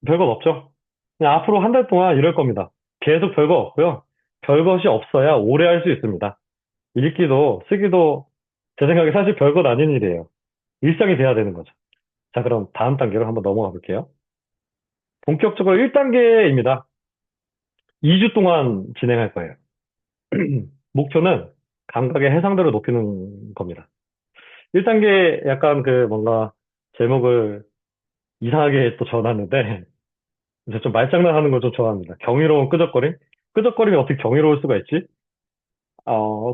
별것 없죠? 그냥 앞으로 한 달 동안 이럴 겁니다. 계속 별거 없고요. 별것이 없어야 오래 할 수 있습니다. 읽기도 쓰기도 제 생각에 사실 별것 아닌 일이에요. 일상이 돼야 되는 거죠. 자, 그럼 다음 단계로 한번 넘어가 볼게요. 본격적으로 1단계입니다. 2주 동안 진행할 거예요. 목표는 감각의 해상도를 높이는 겁니다. 1단계 약간 그 뭔가 제목을 이상하게 또 적어놨는데 이제 좀 말장난하는 걸 좀 좋아합니다. 경이로운 끄적거림? 끄적거림이 어떻게 경이로울 수가 있지?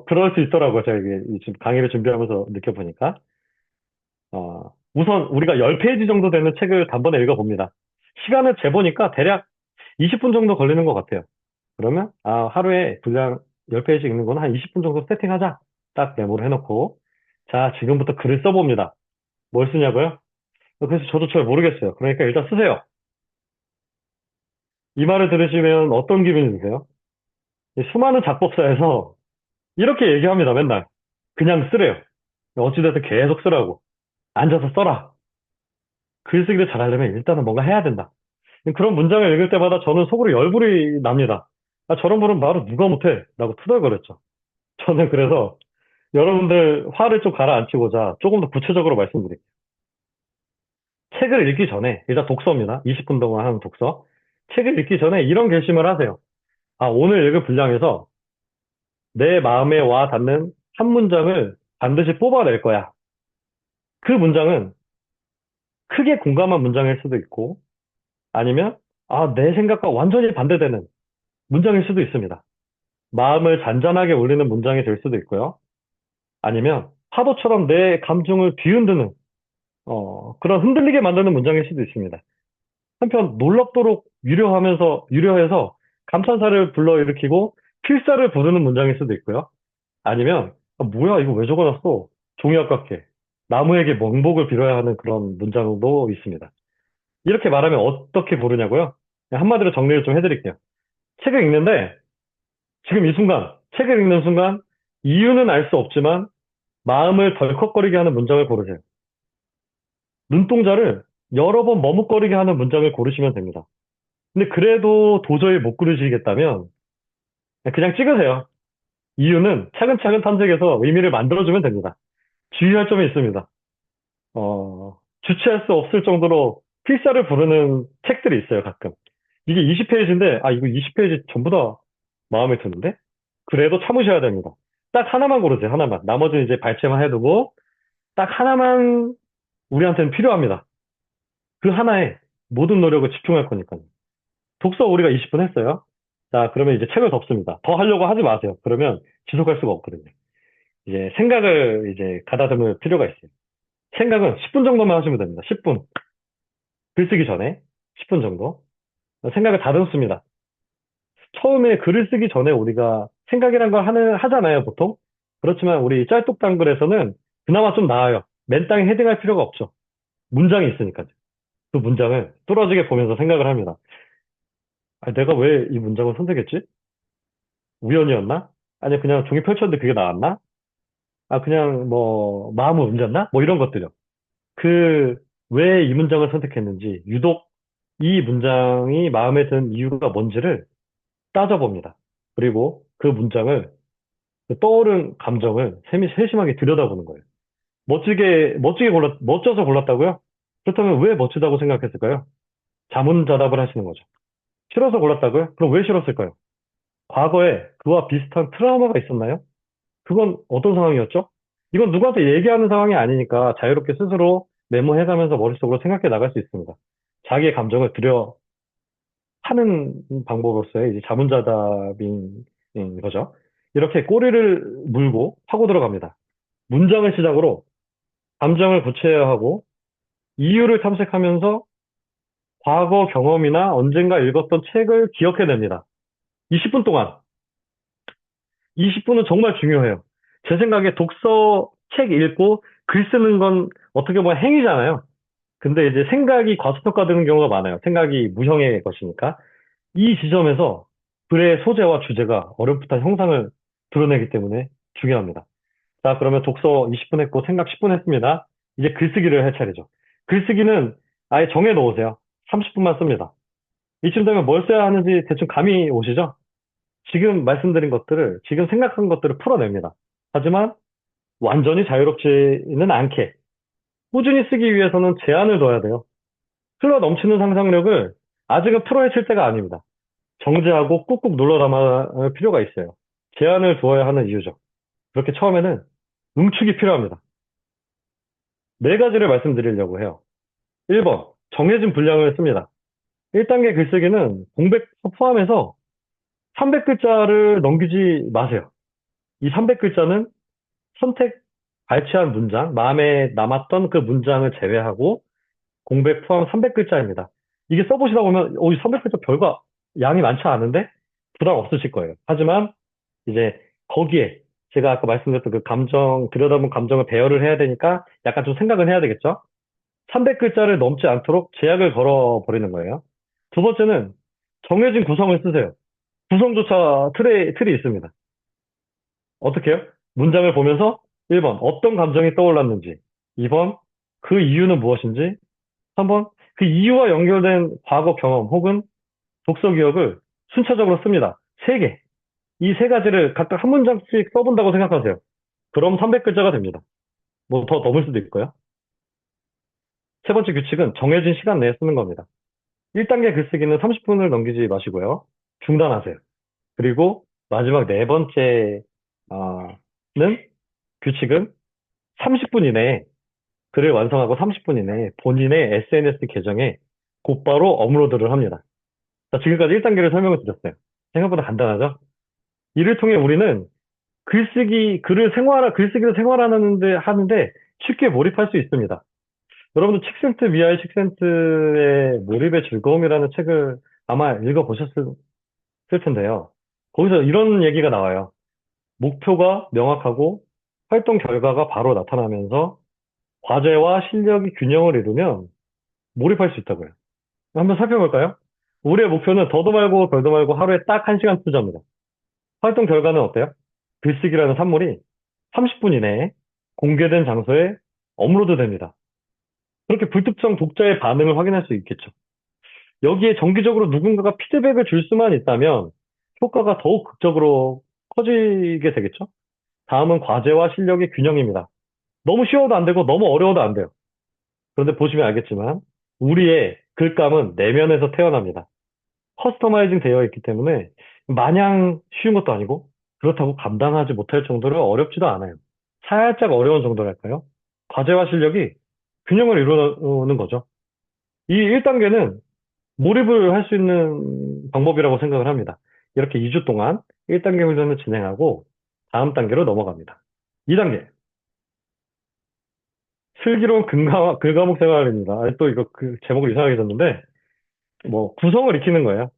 그럴 수 있더라고요. 제가 이게 지금 강의를 준비하면서 느껴보니까. 우선 우리가 10페이지 정도 되는 책을 단번에 읽어봅니다. 시간을 재보니까 대략 20분 정도 걸리는 것 같아요. 그러면, 하루에 분량 10페이지 읽는 거는 한 20분 정도 세팅하자. 딱 메모를 해놓고, 자, 지금부터 글을 써봅니다. 뭘 쓰냐고요? 그래서 저도 잘 모르겠어요. 그러니까 일단 쓰세요. 이 말을 들으시면 어떤 기분이 드세요? 이 수많은 작법사에서 이렇게 얘기합니다, 맨날. 그냥 쓰래요. 어찌됐든 계속 쓰라고. 앉아서 써라. 글쓰기를 잘하려면 일단은 뭔가 해야 된다. 그런 문장을 읽을 때마다 저는 속으로 열불이 납니다. 아, 저런 분은 바로 누가 못해? 라고 투덜거렸죠. 저는 그래서 여러분들 화를 좀 가라앉히고자 조금 더 구체적으로 말씀드릴게요. 책을 읽기 전에, 일단 독서입니다. 20분 동안 하는 독서. 책을 읽기 전에 이런 결심을 하세요. 아, 오늘 읽을 분량에서 내 마음에 와 닿는 한 문장을 반드시 뽑아낼 거야. 그 문장은 크게 공감한 문장일 수도 있고, 아니면, 아, 내 생각과 완전히 반대되는 문장일 수도 있습니다. 마음을 잔잔하게 울리는 문장이 될 수도 있고요. 아니면 파도처럼 내 감정을 뒤흔드는 그런 흔들리게 만드는 문장일 수도 있습니다. 한편 놀랍도록 유려해서 감탄사를 불러일으키고 필사를 부르는 문장일 수도 있고요. 아니면 아, 뭐야 이거 왜 적어놨어? 종이 아깝게 나무에게 명복을 빌어야 하는 그런 문장도 있습니다. 이렇게 말하면 어떻게 부르냐고요? 한마디로 정리를 좀 해드릴게요. 책을 읽는데 지금 이 순간 책을 읽는 순간 이유는 알 수 없지만 마음을 덜컥거리게 하는 문장을 고르세요. 눈동자를 여러 번 머뭇거리게 하는 문장을 고르시면 됩니다. 근데 그래도 도저히 못 고르시겠다면 그냥 찍으세요. 이유는 차근차근 탐색해서 의미를 만들어주면 됩니다. 주의할 점이 있습니다. 주체할 수 없을 정도로 필사를 부르는 책들이 있어요, 가끔. 이게 20페이지인데, 아, 이거 20페이지 전부 다 마음에 드는데? 그래도 참으셔야 됩니다. 딱 하나만 고르세요, 하나만. 나머지는 이제 발췌만 해두고, 딱 하나만 우리한테는 필요합니다. 그 하나에 모든 노력을 집중할 거니까요. 독서 우리가 20분 했어요. 자, 그러면 이제 책을 덮습니다. 더 하려고 하지 마세요. 그러면 지속할 수가 없거든요. 이제 생각을 이제 가다듬을 필요가 있어요. 생각은 10분 정도만 하시면 됩니다. 10분. 글 쓰기 전에 10분 정도. 생각을 다듬습니다. 처음에 글을 쓰기 전에 우리가 생각이란 걸 하잖아요, 보통. 그렇지만 우리 짤뚝단글에서는 그나마 좀 나아요. 맨 땅에 헤딩할 필요가 없죠. 문장이 있으니까요. 그 문장을 뚫어지게 보면서 생각을 합니다. 아, 내가 왜 이 문장을 선택했지? 우연이었나? 아니, 그냥 종이 펼쳤는데 그게 나왔나? 아, 그냥 뭐, 마음을 움직였나? 뭐 이런 것들요. 왜 이 문장을 선택했는지, 유독 이 문장이 마음에 든 이유가 뭔지를 따져봅니다. 그리고 그 문장을, 그 떠오른 감정을 세심하게 들여다보는 거예요. 멋져서 골랐다고요? 그렇다면 왜 멋지다고 생각했을까요? 자문자답을 하시는 거죠. 싫어서 골랐다고요? 그럼 왜 싫었을까요? 과거에 그와 비슷한 트라우마가 있었나요? 그건 어떤 상황이었죠? 이건 누구한테 얘기하는 상황이 아니니까 자유롭게 스스로 메모해가면서 머릿속으로 생각해 나갈 수 있습니다. 자기의 감정을 하는 방법으로서의 이제 자문자답인 거죠. 이렇게 꼬리를 물고 파고 들어갑니다. 문장을 시작으로 감정을 구체화하고 이유를 탐색하면서 과거 경험이나 언젠가 읽었던 책을 기억해냅니다. 20분 동안. 20분은 정말 중요해요. 제 생각에 책 읽고 글 쓰는 건 어떻게 보면 행위잖아요. 근데 이제 생각이 과소평가되는 경우가 많아요. 생각이 무형의 것이니까. 이 지점에서 글의 소재와 주제가 어렴풋한 형상을 드러내기 때문에 중요합니다. 자, 그러면 독서 20분 했고 생각 10분 했습니다. 이제 글쓰기를 할 차례죠. 글쓰기는 아예 정해 놓으세요. 30분만 씁니다. 이쯤 되면 뭘 써야 하는지 대충 감이 오시죠? 지금 말씀드린 것들을, 지금 생각한 것들을 풀어냅니다. 하지만 완전히 자유롭지는 않게 꾸준히 쓰기 위해서는 제한을 둬야 돼요. 흘러 넘치는 상상력을 아직은 풀어헤칠 때가 아닙니다. 정제하고 꾹꾹 눌러 담을 필요가 있어요. 제한을 두어야 하는 이유죠. 그렇게 처음에는 응축이 필요합니다. 네 가지를 말씀드리려고 해요. 1번, 정해진 분량을 씁니다. 1단계 글쓰기는 공백 포함해서 300글자를 넘기지 마세요. 이 300글자는 선택, 발췌한 문장, 마음에 남았던 그 문장을 제외하고 공백 포함 300글자입니다. 이게 써보시다 보면, 이 300글자 양이 많지 않은데 부담 없으실 거예요. 하지만 이제 거기에 제가 아까 말씀드렸던 그 감정, 들여다본 감정을 배열을 해야 되니까 약간 좀 생각은 해야 되겠죠? 300글자를 넘지 않도록 제약을 걸어버리는 거예요. 두 번째는 정해진 구성을 쓰세요. 구성조차 틀이 있습니다. 어떻게 해요? 문장을 보면서 1번 어떤 감정이 떠올랐는지, 2번 그 이유는 무엇인지, 3번 그 이유와 연결된 과거 경험 혹은 독서 기억을 순차적으로 씁니다. 3개. 이 세 가지를 각각 한 문장씩 써본다고 생각하세요. 그럼 300글자가 됩니다. 뭐 더 넘을 수도 있고요. 세 번째 규칙은 정해진 시간 내에 쓰는 겁니다. 1단계 글쓰기는 30분을 넘기지 마시고요. 중단하세요. 그리고 마지막 네 번째, 는 규칙은 30분 이내에 글을 완성하고 30분 이내에 본인의 SNS 계정에 곧바로 업로드를 합니다. 자, 지금까지 1단계를 설명을 드렸어요. 생각보다 간단하죠? 이를 통해 우리는 글쓰기를 하는데 쉽게 몰입할 수 있습니다. 여러분도 칙센트 미아의 칙센트의 몰입의 즐거움이라는 책을 아마 읽어보셨을 텐데요. 거기서 이런 얘기가 나와요. 목표가 명확하고 활동 결과가 바로 나타나면서 과제와 실력이 균형을 이루면 몰입할 수 있다고요. 한번 살펴볼까요? 우리의 목표는 더도 말고 덜도 말고 하루에 딱 1시간 투자입니다. 활동 결과는 어때요? 글쓰기라는 산물이 30분 이내에 공개된 장소에 업로드 됩니다. 그렇게 불특정 독자의 반응을 확인할 수 있겠죠. 여기에 정기적으로 누군가가 피드백을 줄 수만 있다면 효과가 더욱 극적으로 커지게 되겠죠? 다음은 과제와 실력의 균형입니다. 너무 쉬워도 안 되고 너무 어려워도 안 돼요. 그런데 보시면 알겠지만 우리의 글감은 내면에서 태어납니다. 커스터마이징 되어 있기 때문에 마냥 쉬운 것도 아니고 그렇다고 감당하지 못할 정도로 어렵지도 않아요. 살짝 어려운 정도랄까요? 과제와 실력이 균형을 이루는 거죠. 이 1단계는 몰입을 할 수 있는 방법이라고 생각을 합니다. 이렇게 2주 동안 1단계 훈련을 진행하고 다음 단계로 넘어갑니다. 2단계. 슬기로운 글과목 생활입니다. 또 이거 그 제목을 이상하게 줬는데 뭐 구성을 익히는 거예요.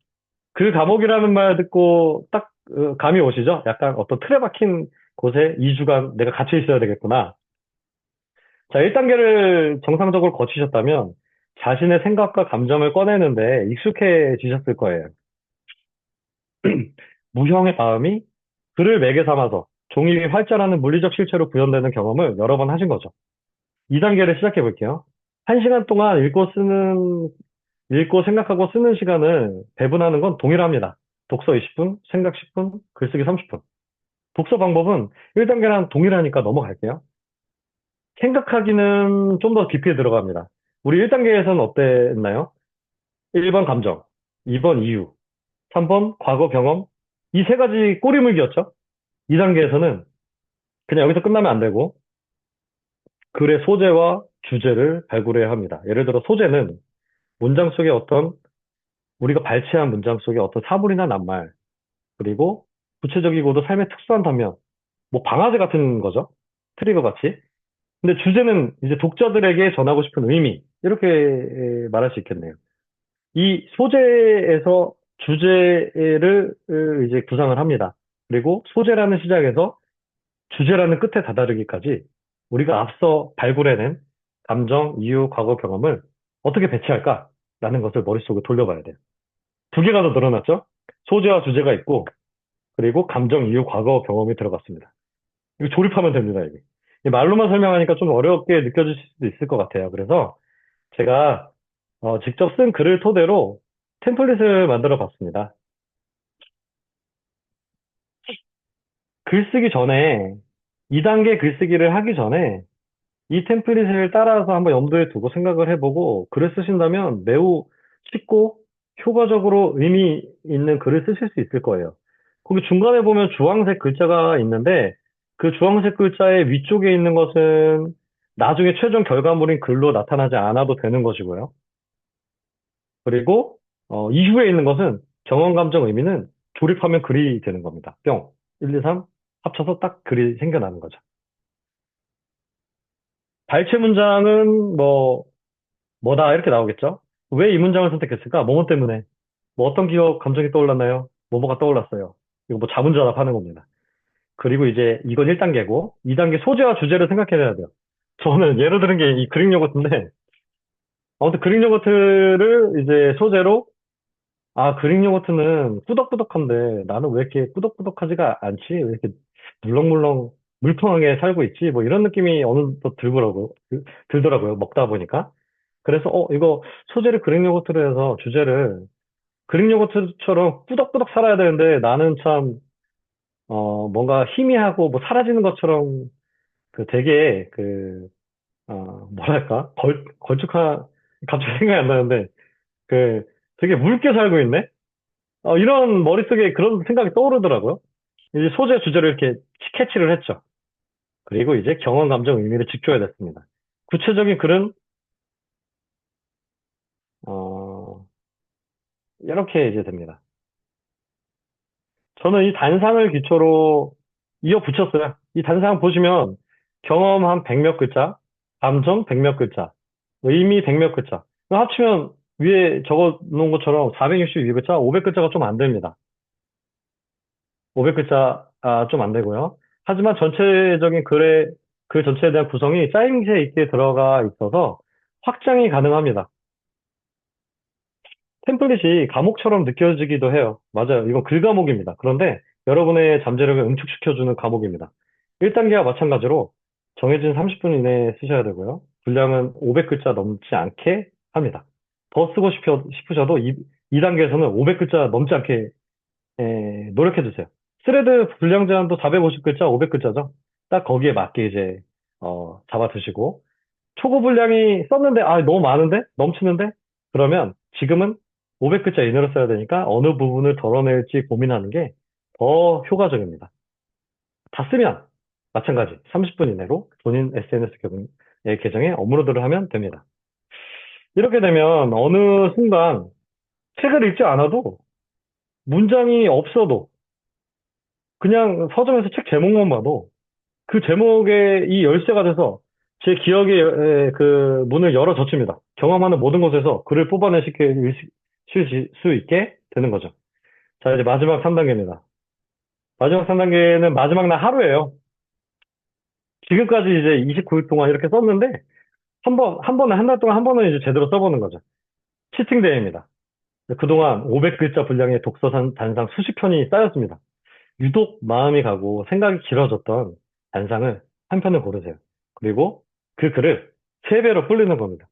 글 과목이라는 말 듣고 딱 감이 오시죠? 약간 어떤 틀에 박힌 곳에 2주간 내가 갇혀 있어야 되겠구나. 자, 1단계를 정상적으로 거치셨다면 자신의 생각과 감정을 꺼내는데 익숙해지셨을 거예요. 무형의 마음이 글을 매개 삼아서 종이 위 활자라는 물리적 실체로 구현되는 경험을 여러 번 하신 거죠. 2단계를 시작해 볼게요. 1시간 동안 읽고 생각하고 쓰는 시간을 배분하는 건 동일합니다. 독서 20분, 생각 10분, 글쓰기 30분. 독서 방법은 1단계랑 동일하니까 넘어갈게요. 생각하기는 좀 더 깊이 들어갑니다. 우리 1단계에서는 어땠나요? 1번 감정, 2번 이유, 3번 과거 경험. 이 세 가지 꼬리물기였죠? 2단계에서는 그냥 여기서 끝나면 안 되고 글의 소재와 주제를 발굴해야 합니다. 예를 들어 소재는 문장 속에 우리가 발췌한 문장 속에 어떤 사물이나 낱말, 그리고 구체적이고도 삶의 특수한 단면, 뭐 방아쇠 같은 거죠. 트리거 같이. 근데 주제는 이제 독자들에게 전하고 싶은 의미, 이렇게 말할 수 있겠네요. 이 소재에서 주제를 이제 구상을 합니다. 그리고 소재라는 시작에서 주제라는 끝에 다다르기까지 우리가 앞서 발굴해낸 감정, 이유, 과거 경험을 어떻게 배치할까라는 것을 머릿속에 돌려봐야 돼요. 두 개가 더 늘어났죠? 소재와 주제가 있고, 그리고 감정, 이유, 과거 경험이 들어갔습니다. 이거 조립하면 됩니다, 이게. 이 말로만 설명하니까 좀 어렵게 느껴질 수도 있을 것 같아요. 그래서 제가 직접 쓴 글을 토대로 템플릿을 만들어 봤습니다. 글쓰기 전에, 2단계 글쓰기를 하기 전에 이 템플릿을 따라서 한번 염두에 두고 생각을 해보고 글을 쓰신다면 매우 쉽고 효과적으로 의미 있는 글을 쓰실 수 있을 거예요. 거기 중간에 보면 주황색 글자가 있는데 그 주황색 글자의 위쪽에 있는 것은 나중에 최종 결과물인 글로 나타나지 않아도 되는 것이고요. 그리고 이후에 있는 것은 경험, 감정, 의미는 조립하면 글이 되는 겁니다. 뿅. 1, 2, 3 합쳐서 딱 글이 생겨나는 거죠. 발췌 문장은 뭐다 이렇게 나오겠죠? 왜 이 문장을 선택했을까? 뭐뭐 때문에? 뭐 어떤 기억, 감정이 떠올랐나요? 뭐뭐가 떠올랐어요. 이거 뭐 자문자답 하는 겁니다. 그리고 이제 이건 1단계고, 2단계 소재와 주제를 생각해내야 돼요. 저는 예를 들은 게 이 그릭 요거트인데, 아무튼 그릭 요거트를 이제 소재로, 아, 그릭 요거트는 꾸덕꾸덕한데 나는 왜 이렇게 꾸덕꾸덕하지가 않지? 왜 이렇게 물렁물렁 물통하게 살고 있지? 뭐 이런 느낌이 어느덧 들더라고요. 먹다 보니까. 그래서, 이거 소재를 그릭 요거트로 해서 주제를 그릭 요거트처럼 꾸덕꾸덕 살아야 되는데 나는 참, 뭔가 희미하고 뭐 사라지는 것처럼 그 되게 뭐랄까? 걸쭉한, 갑자기 생각이 안 나는데, 그 되게 묽게 살고 있네? 이런 머릿속에 그런 생각이 떠오르더라고요. 이제 소재 주제를 이렇게 스케치를 했죠. 그리고 이제 경험, 감정, 의미를 직조해야 됐습니다. 구체적인 글은, 어, 이렇게 이제 됩니다. 저는 이 단상을 기초로 이어 붙였어요. 이 단상 보시면 경험 한 100몇 글자, 감정 100몇 글자, 의미 100몇 글자. 합치면 위에 적어 놓은 것처럼 462글자, 500글자가 좀 안 됩니다. 500글자, 좀 안 되고요. 하지만 전체적인 글 전체에 대한 구성이 짜임새 있게 들어가 있어서 확장이 가능합니다. 템플릿이 과목처럼 느껴지기도 해요. 맞아요. 이건 글 과목입니다. 그런데 여러분의 잠재력을 응축시켜주는 과목입니다. 1단계와 마찬가지로 정해진 30분 이내에 쓰셔야 되고요. 분량은 500글자 넘지 않게 합니다. 더 쓰고 싶으셔도 2단계에서는 500글자 넘지 않게 노력해 주세요. 스레드 분량 제한도 450글자, 500글자죠. 딱 거기에 맞게 이제 잡아 두시고 초고 분량이 썼는데 너무 많은데? 넘치는데? 그러면 지금은 500글자 이내로 써야 되니까 어느 부분을 덜어낼지 고민하는 게 더 효과적입니다. 다 쓰면 마찬가지 30분 이내로 본인 SNS 계정에 업로드를 하면 됩니다. 이렇게 되면 어느 순간 책을 읽지 않아도 문장이 없어도 그냥 서점에서 책 제목만 봐도 그 제목에 이 열쇠가 돼서 제 기억의 그 문을 열어 젖힙니다. 경험하는 모든 곳에서 글을 뽑아낼 수 있게 되는 거죠. 자, 이제 마지막 3단계입니다. 마지막 3단계는 마지막 날 하루예요. 지금까지 이제 29일 동안 이렇게 썼는데, 한 번에, 한 달 동안 한 번은 이제 제대로 써보는 거죠. 치팅데이입니다. 그동안 500글자 분량의 단상 수십 편이 쌓였습니다. 유독 마음이 가고 생각이 길어졌던 단상을 한 편을 고르세요. 그리고 그 글을 3배로 불리는 겁니다.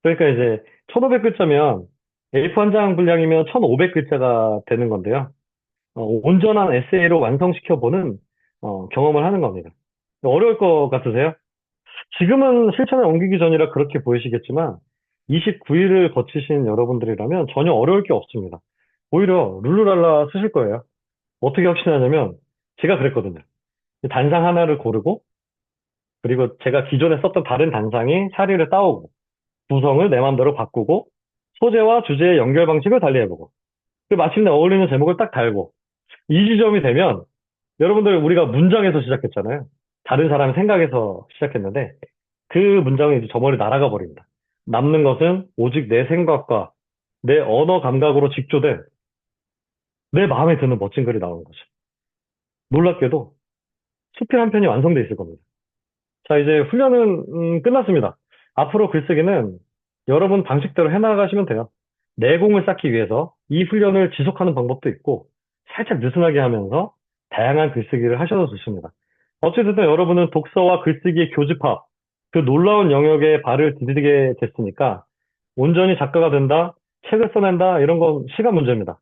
그러니까 이제 1500글자면 A4 한 장 분량이면 1500글자가 되는 건데요. 온전한 에세이로 완성시켜보는 경험을 하는 겁니다. 어려울 것 같으세요? 지금은 실천에 옮기기 전이라 그렇게 보이시겠지만 29일을 거치신 여러분들이라면 전혀 어려울 게 없습니다. 오히려 룰루랄라 쓰실 거예요. 어떻게 확신하냐면 제가 그랬거든요. 단상 하나를 고르고 그리고 제가 기존에 썼던 다른 단상의 사리를 따오고 구성을 내 마음대로 바꾸고 소재와 주제의 연결 방식을 달리해보고 그리고 마침내 어울리는 제목을 딱 달고 이 지점이 되면 여러분들 우리가 문장에서 시작했잖아요. 다른 사람의 생각에서 시작했는데 그 문장이 이제 저 멀리 날아가 버립니다. 남는 것은 오직 내 생각과 내 언어 감각으로 직조된 내 마음에 드는 멋진 글이 나오는 거죠. 놀랍게도 수필 한 편이 완성돼 있을 겁니다. 자, 이제 훈련은 끝났습니다. 앞으로 글쓰기는 여러분 방식대로 해나가시면 돼요. 내공을 쌓기 위해서 이 훈련을 지속하는 방법도 있고 살짝 느슨하게 하면서 다양한 글쓰기를 하셔도 좋습니다. 어쨌든 여러분은 독서와 글쓰기의 교집합, 그 놀라운 영역에 발을 디디게 됐으니까 온전히 작가가 된다, 책을 써낸다 이런 건 시간 문제입니다.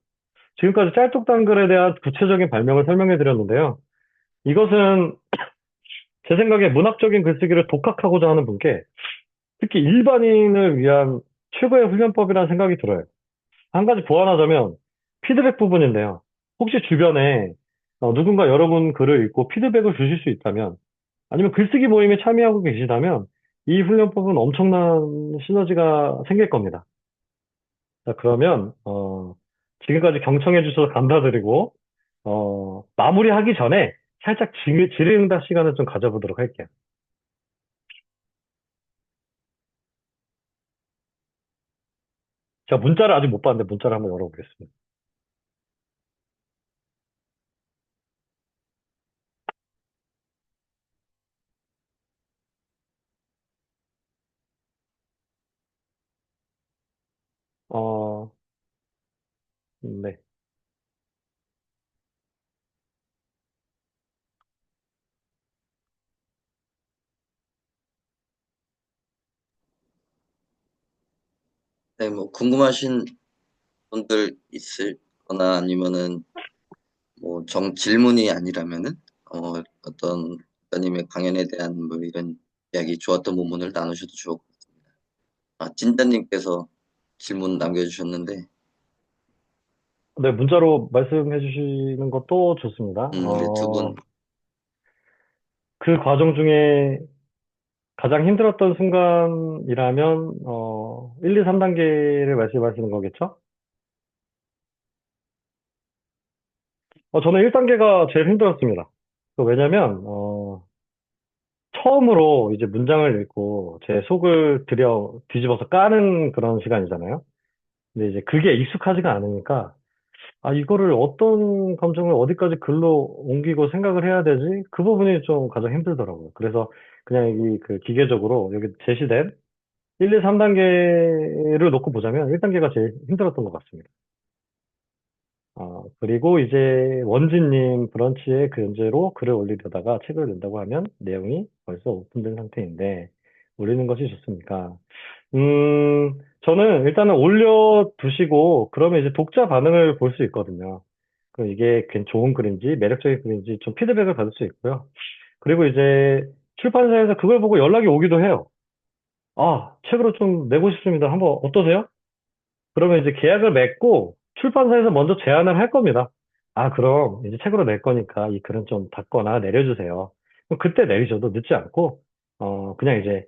지금까지 짤뚝단 글에 대한 구체적인 발명을 설명해 드렸는데요. 이것은 제 생각에 문학적인 글쓰기를 독학하고자 하는 분께 특히 일반인을 위한 최고의 훈련법이라는 생각이 들어요. 한 가지 보완하자면 피드백 부분인데요. 혹시 주변에 누군가 여러분 글을 읽고 피드백을 주실 수 있다면 아니면 글쓰기 모임에 참여하고 계시다면 이 훈련법은 엄청난 시너지가 생길 겁니다. 자, 그러면 지금까지 경청해 주셔서 감사드리고 마무리하기 전에 살짝 질의응답 시간을 좀 가져보도록 할게요. 제가 문자를 아직 못 봤는데 문자를 한번 열어보겠습니다. 네. 네, 뭐 궁금하신 분들 있을거나 아니면은 뭐 질문이 아니라면은 어떤 작가님의 강연에 대한 뭐 이런 이야기 좋았던 부분을 나누셔도 좋을 것 같습니다. 아, 찐따님께서 질문 남겨주셨는데, 네, 문자로 말씀해 주시는 것도 좋습니다. 우리 두 분, 그 과정 중에 가장 힘들었던 순간이라면, 1, 2, 3단계를 말씀하시는 거겠죠? 저는 1단계가 제일 힘들었습니다. 왜냐면, 처음으로 이제 문장을 읽고 제 속을 뒤집어서 까는 그런 시간이잖아요. 근데 이제 그게 익숙하지가 않으니까, 아, 이거를 어떤 감정을 어디까지 글로 옮기고 생각을 해야 되지? 그 부분이 좀 가장 힘들더라고요. 그래서 그냥 이 그 기계적으로 여기 제시된 1, 2, 3단계를 놓고 보자면 1단계가 제일 힘들었던 것 같습니다. 그리고 이제 원진님 브런치에 그 연재로 글을 올리려다가 책을 낸다고 하면 내용이 벌써 오픈된 상태인데 올리는 것이 좋습니까? 저는 일단은 올려두시고 그러면 이제 독자 반응을 볼 수 있거든요. 그럼 이게 좋은 글인지 매력적인 글인지 좀 피드백을 받을 수 있고요. 그리고 이제 출판사에서 그걸 보고 연락이 오기도 해요. 아, 책으로 좀 내고 싶습니다. 한번 어떠세요? 그러면 이제 계약을 맺고 출판사에서 먼저 제안을 할 겁니다. 아, 그럼 이제 책으로 낼 거니까 이 글은 좀 받거나 내려주세요. 그럼 그때 내리셔도 늦지 않고, 그냥 이제,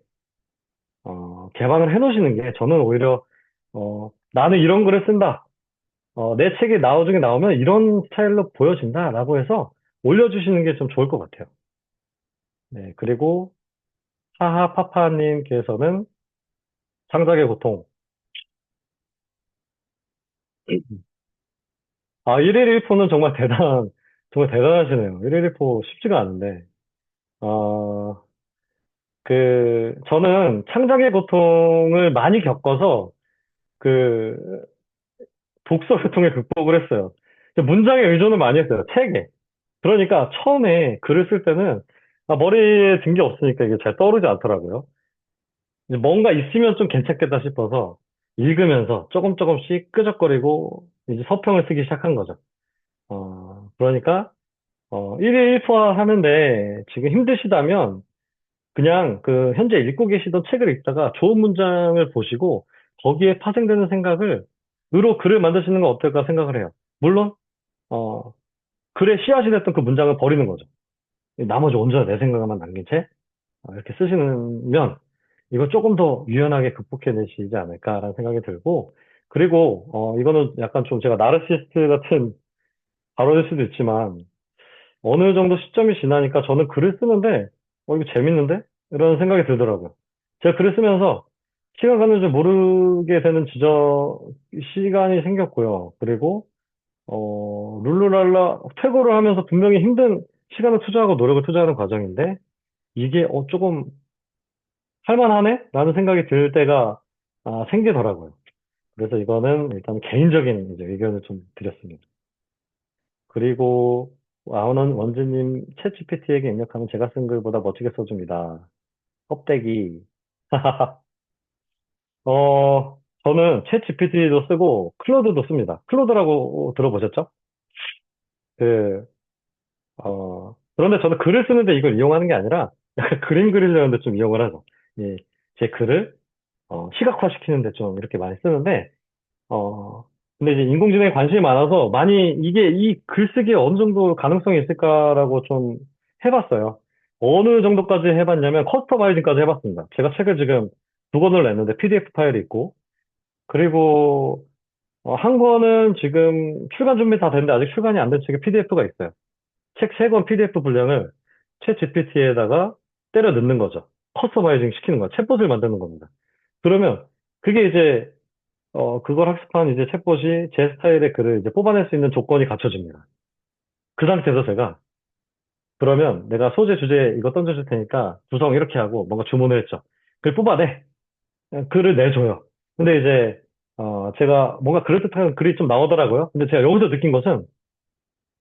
개방을 해 놓으시는 게 저는 오히려, 나는 이런 글을 쓴다. 내 책이 나중에 나오면 이런 스타일로 보여진다라고 해서 올려주시는 게 좀 좋을 것 같아요. 네, 그리고 하하파파님께서는 창작의 고통. 아, 1일 1포는 정말 대단하시네요. 1일 1포 쉽지가 않은데. 어, 저는 창작의 고통을 많이 겪어서 그 독서를 통해 극복을 했어요. 문장에 의존을 많이 했어요. 책에. 그러니까 처음에 글을 쓸 때는 머리에 든 게 없으니까 이게 잘 떠오르지 않더라고요. 이제 뭔가 있으면 좀 괜찮겠다 싶어서 읽으면서 조금 조금씩 끄적거리고 이제 서평을 쓰기 시작한 거죠. 그러니까 1일 1화 하는데 지금 힘드시다면 그냥 그 현재 읽고 계시던 책을 읽다가 좋은 문장을 보시고 거기에 파생되는 생각을 으로 글을 만드시는 건 어떨까 생각을 해요. 물론 어, 글의 씨앗이 됐던 그 문장을 버리는 거죠. 나머지 온전히 내 생각만 남긴 채 이렇게 쓰시면 이거 조금 더 유연하게 극복해내시지 않을까라는 생각이 들고 그리고 이거는 약간 좀 제가 나르시스트 같은 발언일 수도 있지만 어느 정도 시점이 지나니까 저는 글을 쓰는데, 이거 재밌는데? 이런 생각이 들더라고요. 제가 글을 쓰면서 시간 가는 줄 모르게 되는 시간이 생겼고요. 그리고, 룰루랄라, 퇴고를 하면서 분명히 힘든 시간을 투자하고 노력을 투자하는 과정인데, 이게, 조금 할만하네? 라는 생각이 들 때가, 생기더라고요. 그래서 이거는 일단 개인적인 이제 의견을 좀 드렸습니다. 그리고 아우는 원즈님 챗 GPT에게 입력하면 제가 쓴 글보다 멋지게 써줍니다. 껍데기. 저는 챗 GPT도 쓰고 클로드도 씁니다. 클로드라고 들어보셨죠? 그, 그런데 저는 글을 쓰는데 이걸 이용하는 게 아니라 약간 그림 그리려는데 좀 이용을 하죠. 예, 제 글을 시각화시키는데 좀 이렇게 많이 쓰는데 어, 근데 이제 인공지능에 관심이 많아서 많이 이게 이 글쓰기에 어느 정도 가능성이 있을까라고 좀 해봤어요. 어느 정도까지 해봤냐면 커스터마이징까지 해봤습니다. 제가 책을 지금 2권을 냈는데 PDF 파일이 있고, 그리고 한 권은 지금 출간 준비 다 됐는데 아직 출간이 안 된 책에 PDF가 있어요. 책 3권 PDF 분량을 챗 GPT에다가 때려 넣는 거죠. 커스터마이징 시키는 거야. 챗봇을 만드는 겁니다. 그러면 그게 이제 그걸 학습한 이제 챗봇이 제 스타일의 글을 이제 뽑아낼 수 있는 조건이 갖춰집니다. 그 상태에서 제가, 그러면 내가 소재, 주제 이거 던져줄 테니까 구성 이렇게 하고 뭔가 주문을 했죠. 그걸 뽑아내. 글을 내줘요. 근데 이제, 제가 뭔가 그럴듯한 글이 좀 나오더라고요. 근데 제가 여기서 느낀 것은,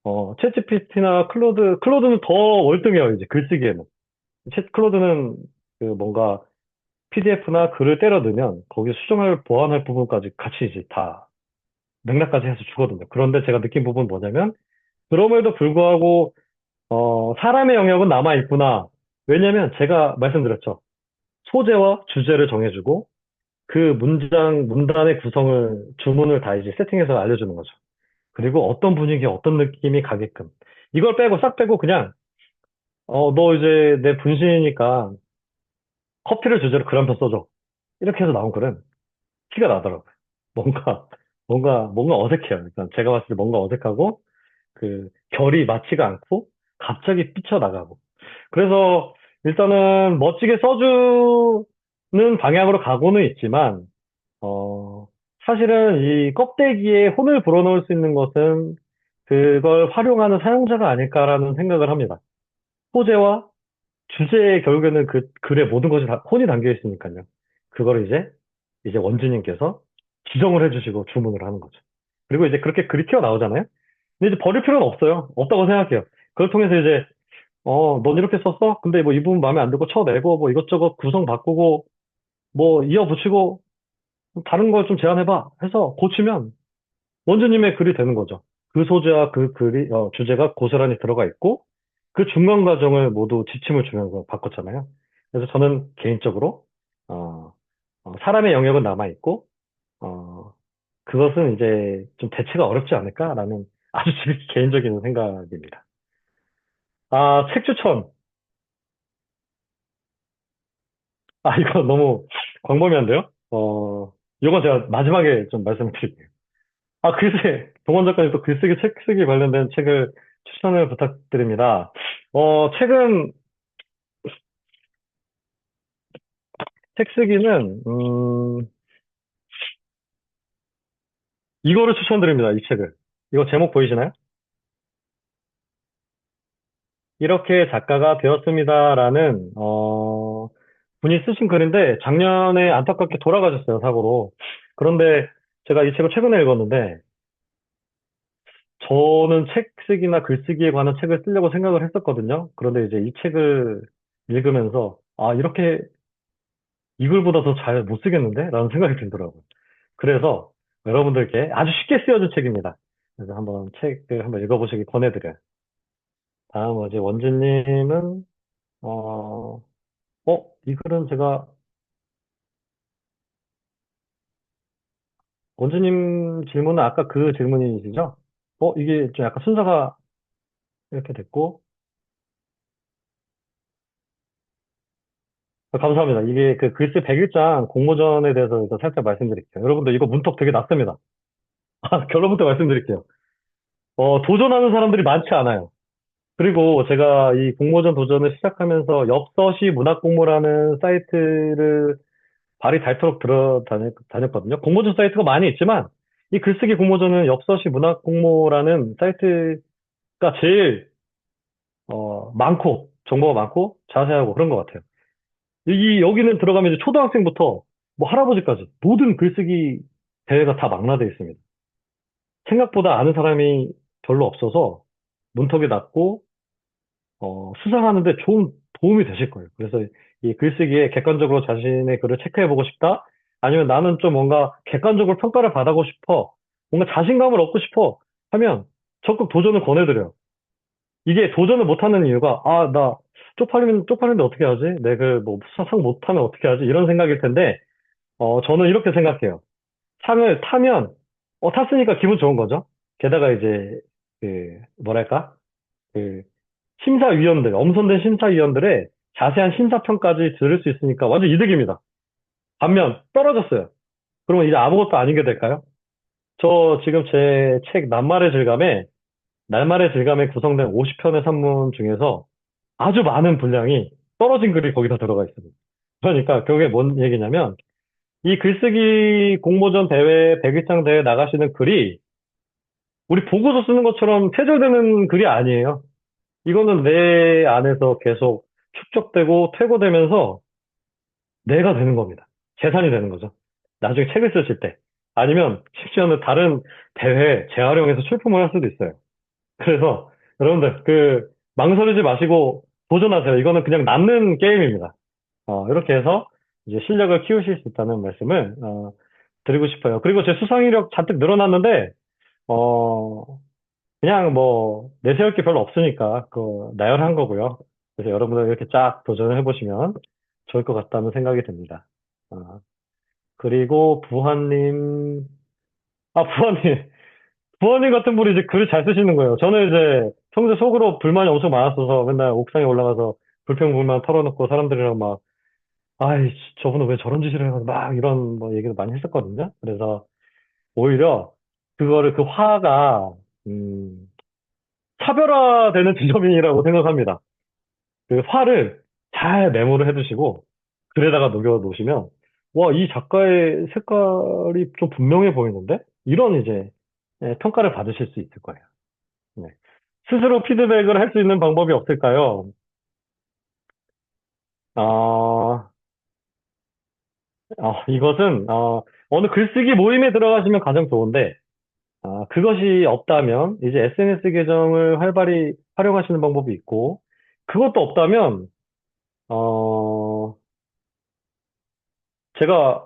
챗GPT나 클로드는 더 월등해요, 이제 글쓰기에는. 클로드는 그 뭔가 PDF나 글을 때려 넣으면 거기 수정할, 보완할 부분까지 같이 이제 다 맥락까지 해서 주거든요. 그런데 제가 느낀 부분은 뭐냐면, 그럼에도 불구하고, 사람의 영역은 남아있구나. 왜냐면 제가 말씀드렸죠. 소재와 주제를 정해주고, 그 문단의 구성을, 주문을 다 이제 세팅해서 알려주는 거죠. 그리고 어떤 분위기, 어떤 느낌이 가게끔. 이걸 빼고, 싹 빼고 그냥, 너 이제 내 분신이니까 커피를 주제로 글 한 편 써줘. 이렇게 해서 나온 글은 티가 나더라고요. 뭔가, 뭔가 어색해요. 일단 제가 봤을 때 뭔가 어색하고, 결이 맞지가 않고, 갑자기 삐쳐나가고. 그래서 일단은 멋지게 써주는 방향으로 가고는 있지만, 어, 사실은 이 껍데기에 혼을 불어넣을 수 있는 것은 그걸 활용하는 사용자가 아닐까라는 생각을 합니다. 소재와 주제에 결국에는 그 글의 모든 것이 다 혼이 담겨 있으니까요. 그거를 이제 원주님께서 지정을 해주시고 주문을 하는 거죠. 그리고 이제 그렇게 글이 튀어나오잖아요. 근데 이제 버릴 필요는 없어요. 없다고 생각해요. 그걸 통해서 이제, 넌 이렇게 썼어? 근데 뭐 이 부분 마음에 안 들고 쳐내고 뭐 이것저것 구성 바꾸고 뭐 이어붙이고 다른 걸 좀 제안해봐 해서 고치면 원주님의 글이 되는 거죠. 그 소재와 그 글이, 주제가 고스란히 들어가 있고, 그 중간 과정을 모두 지침을 주면서 바꿨잖아요. 그래서 저는 개인적으로, 어, 사람의 영역은 남아있고, 어, 그것은 이제 좀 대체가 어렵지 않을까라는 아주 개인적인 생각입니다. 책 추천. 이거 너무 광범위한데요? 이건 제가 마지막에 좀 말씀드릴게요. 동원 작가님 또 글쓰기, 책 쓰기 관련된 책을 추천을 부탁드립니다. 책은, 책 쓰기는, 이거를 추천드립니다, 이 책을. 이거 제목 보이시나요? 이렇게 작가가 되었습니다라는, 분이 쓰신 글인데, 작년에 안타깝게 돌아가셨어요, 사고로. 그런데 제가 이 책을 최근에 읽었는데, 저는 책 쓰기나 글쓰기에 관한 책을 쓰려고 생각을 했었거든요. 그런데 이제 이 책을 읽으면서, 이렇게 이 글보다 더 잘 못 쓰겠는데? 라는 생각이 들더라고요. 그래서 여러분들께 아주 쉽게 쓰여진 책입니다. 그래서 한번 책을 한번 읽어보시기 권해드려요. 다음 이제 원진님은, 어, 이 글은 제가, 원진님 질문은 아까 그 질문이시죠? 이게 좀 약간 순서가 이렇게 됐고, 감사합니다. 이게 그 글쓰기 100일장 공모전에 대해서 일단 살짝 말씀드릴게요. 여러분들 이거 문턱 되게 낮습니다. 결론부터 말씀드릴게요. 도전하는 사람들이 많지 않아요. 그리고 제가 이 공모전 도전을 시작하면서 엽서시 문학공모라는 사이트를 발이 닳도록 다녔거든요. 공모전 사이트가 많이 있지만 이 글쓰기 공모전은 엽서시 문학공모라는 사이트가 제일 많고 정보가 많고 자세하고 그런 것 같아요. 여기는 들어가면 이제 초등학생부터 뭐 할아버지까지 모든 글쓰기 대회가 다 망라되어 있습니다. 생각보다 아는 사람이 별로 없어서 문턱이 낮고 수상하는데 좋은 도움이 되실 거예요. 그래서 이 글쓰기에 객관적으로 자신의 글을 체크해보고 싶다? 아니면 나는 좀 뭔가 객관적으로 평가를 받아보고 싶어. 뭔가 자신감을 얻고 싶어. 하면 적극 도전을 권해드려요. 이게 도전을 못하는 이유가, 나 쪽팔리는데 어떻게 하지? 내 글 뭐 상 못하면 어떻게 하지? 이런 생각일 텐데, 저는 이렇게 생각해요. 상을 타면, 탔으니까 기분 좋은 거죠. 게다가 이제, 뭐랄까? 그 엄선된 심사위원들의 자세한 심사평까지 들을 수 있으니까 완전 이득입니다. 반면 떨어졌어요. 그러면 이제 아무것도 아닌 게 될까요? 저 지금 제 책 날말의 질감에 구성된 50편의 산문 중에서 아주 많은 분량이 떨어진 글이 거기다 들어가 있습니다. 그러니까 그게 뭔 얘기냐면 이 글쓰기 공모전 대회, 백일장 대회 나가시는 글이 우리 보고서 쓰는 것처럼 체절되는 글이 아니에요. 이거는 내 안에서 계속 축적되고 퇴고되면서 내가 되는 겁니다. 재산이 되는 거죠. 나중에 책을 쓰실 때. 아니면 심지어는 다른 대회에 재활용해서 출품을 할 수도 있어요. 그래서 여러분들 망설이지 마시고 도전하세요. 이거는 그냥 남는 게임입니다. 이렇게 해서 이제 실력을 키우실 수 있다는 말씀을 드리고 싶어요. 그리고 제 수상 이력 잔뜩 늘어났는데 어, 그냥 뭐 내세울 게 별로 없으니까 나열한 거고요. 그래서 여러분들 이렇게 쫙 도전을 해보시면 좋을 것 같다는 생각이 듭니다. 아, 그리고 부하님, 부하님 같은 분이 이제 글을 잘 쓰시는 거예요. 저는 이제 평소에 속으로 불만이 엄청 많았어서 맨날 옥상에 올라가서 불평불만 털어놓고 사람들이랑 막, 아이, 저분은 왜 저런 짓을 해서 막 이런 뭐 얘기를 많이 했었거든요. 그래서 오히려 그 화가, 음, 차별화되는 지점이라고 생각합니다. 그 화를 잘 메모를 해두시고 글에다가 녹여 놓으시면 와, 이 작가의 색깔이 좀 분명해 보이는데? 이런 이제 평가를 받으실 수 있을 거예요. 네. 스스로 피드백을 할 수 있는 방법이 없을까요? 어, 이것은 어느 글쓰기 모임에 들어가시면 가장 좋은데 그것이 없다면 이제 SNS 계정을 활발히 활용하시는 방법이 있고 그것도 없다면 어, 제가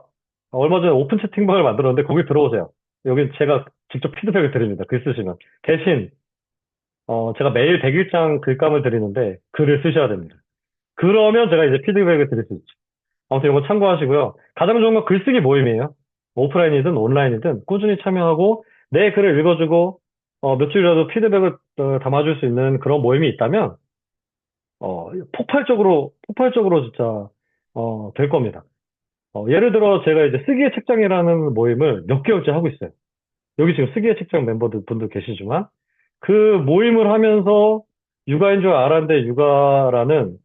얼마 전에 오픈 채팅방을 만들었는데 거기 들어오세요. 여기 제가 직접 피드백을 드립니다. 글 쓰시면. 대신 제가 매일 100일장 글감을 드리는데 글을 쓰셔야 됩니다. 그러면 제가 이제 피드백을 드릴 수 있죠. 아무튼 이거 참고하시고요. 가장 좋은 건 글쓰기 모임이에요. 오프라인이든 온라인이든 꾸준히 참여하고 내 글을 읽어주고 몇 줄이라도 피드백을 담아줄 수 있는 그런 모임이 있다면 폭발적으로 진짜 될 겁니다. 예를 들어 제가 이제 쓰기의 책장이라는 모임을 몇 개월째 하고 있어요. 여기 지금 쓰기의 책장 분들 계시지만 그 모임을 하면서 육아인 줄 알았는데 육아라는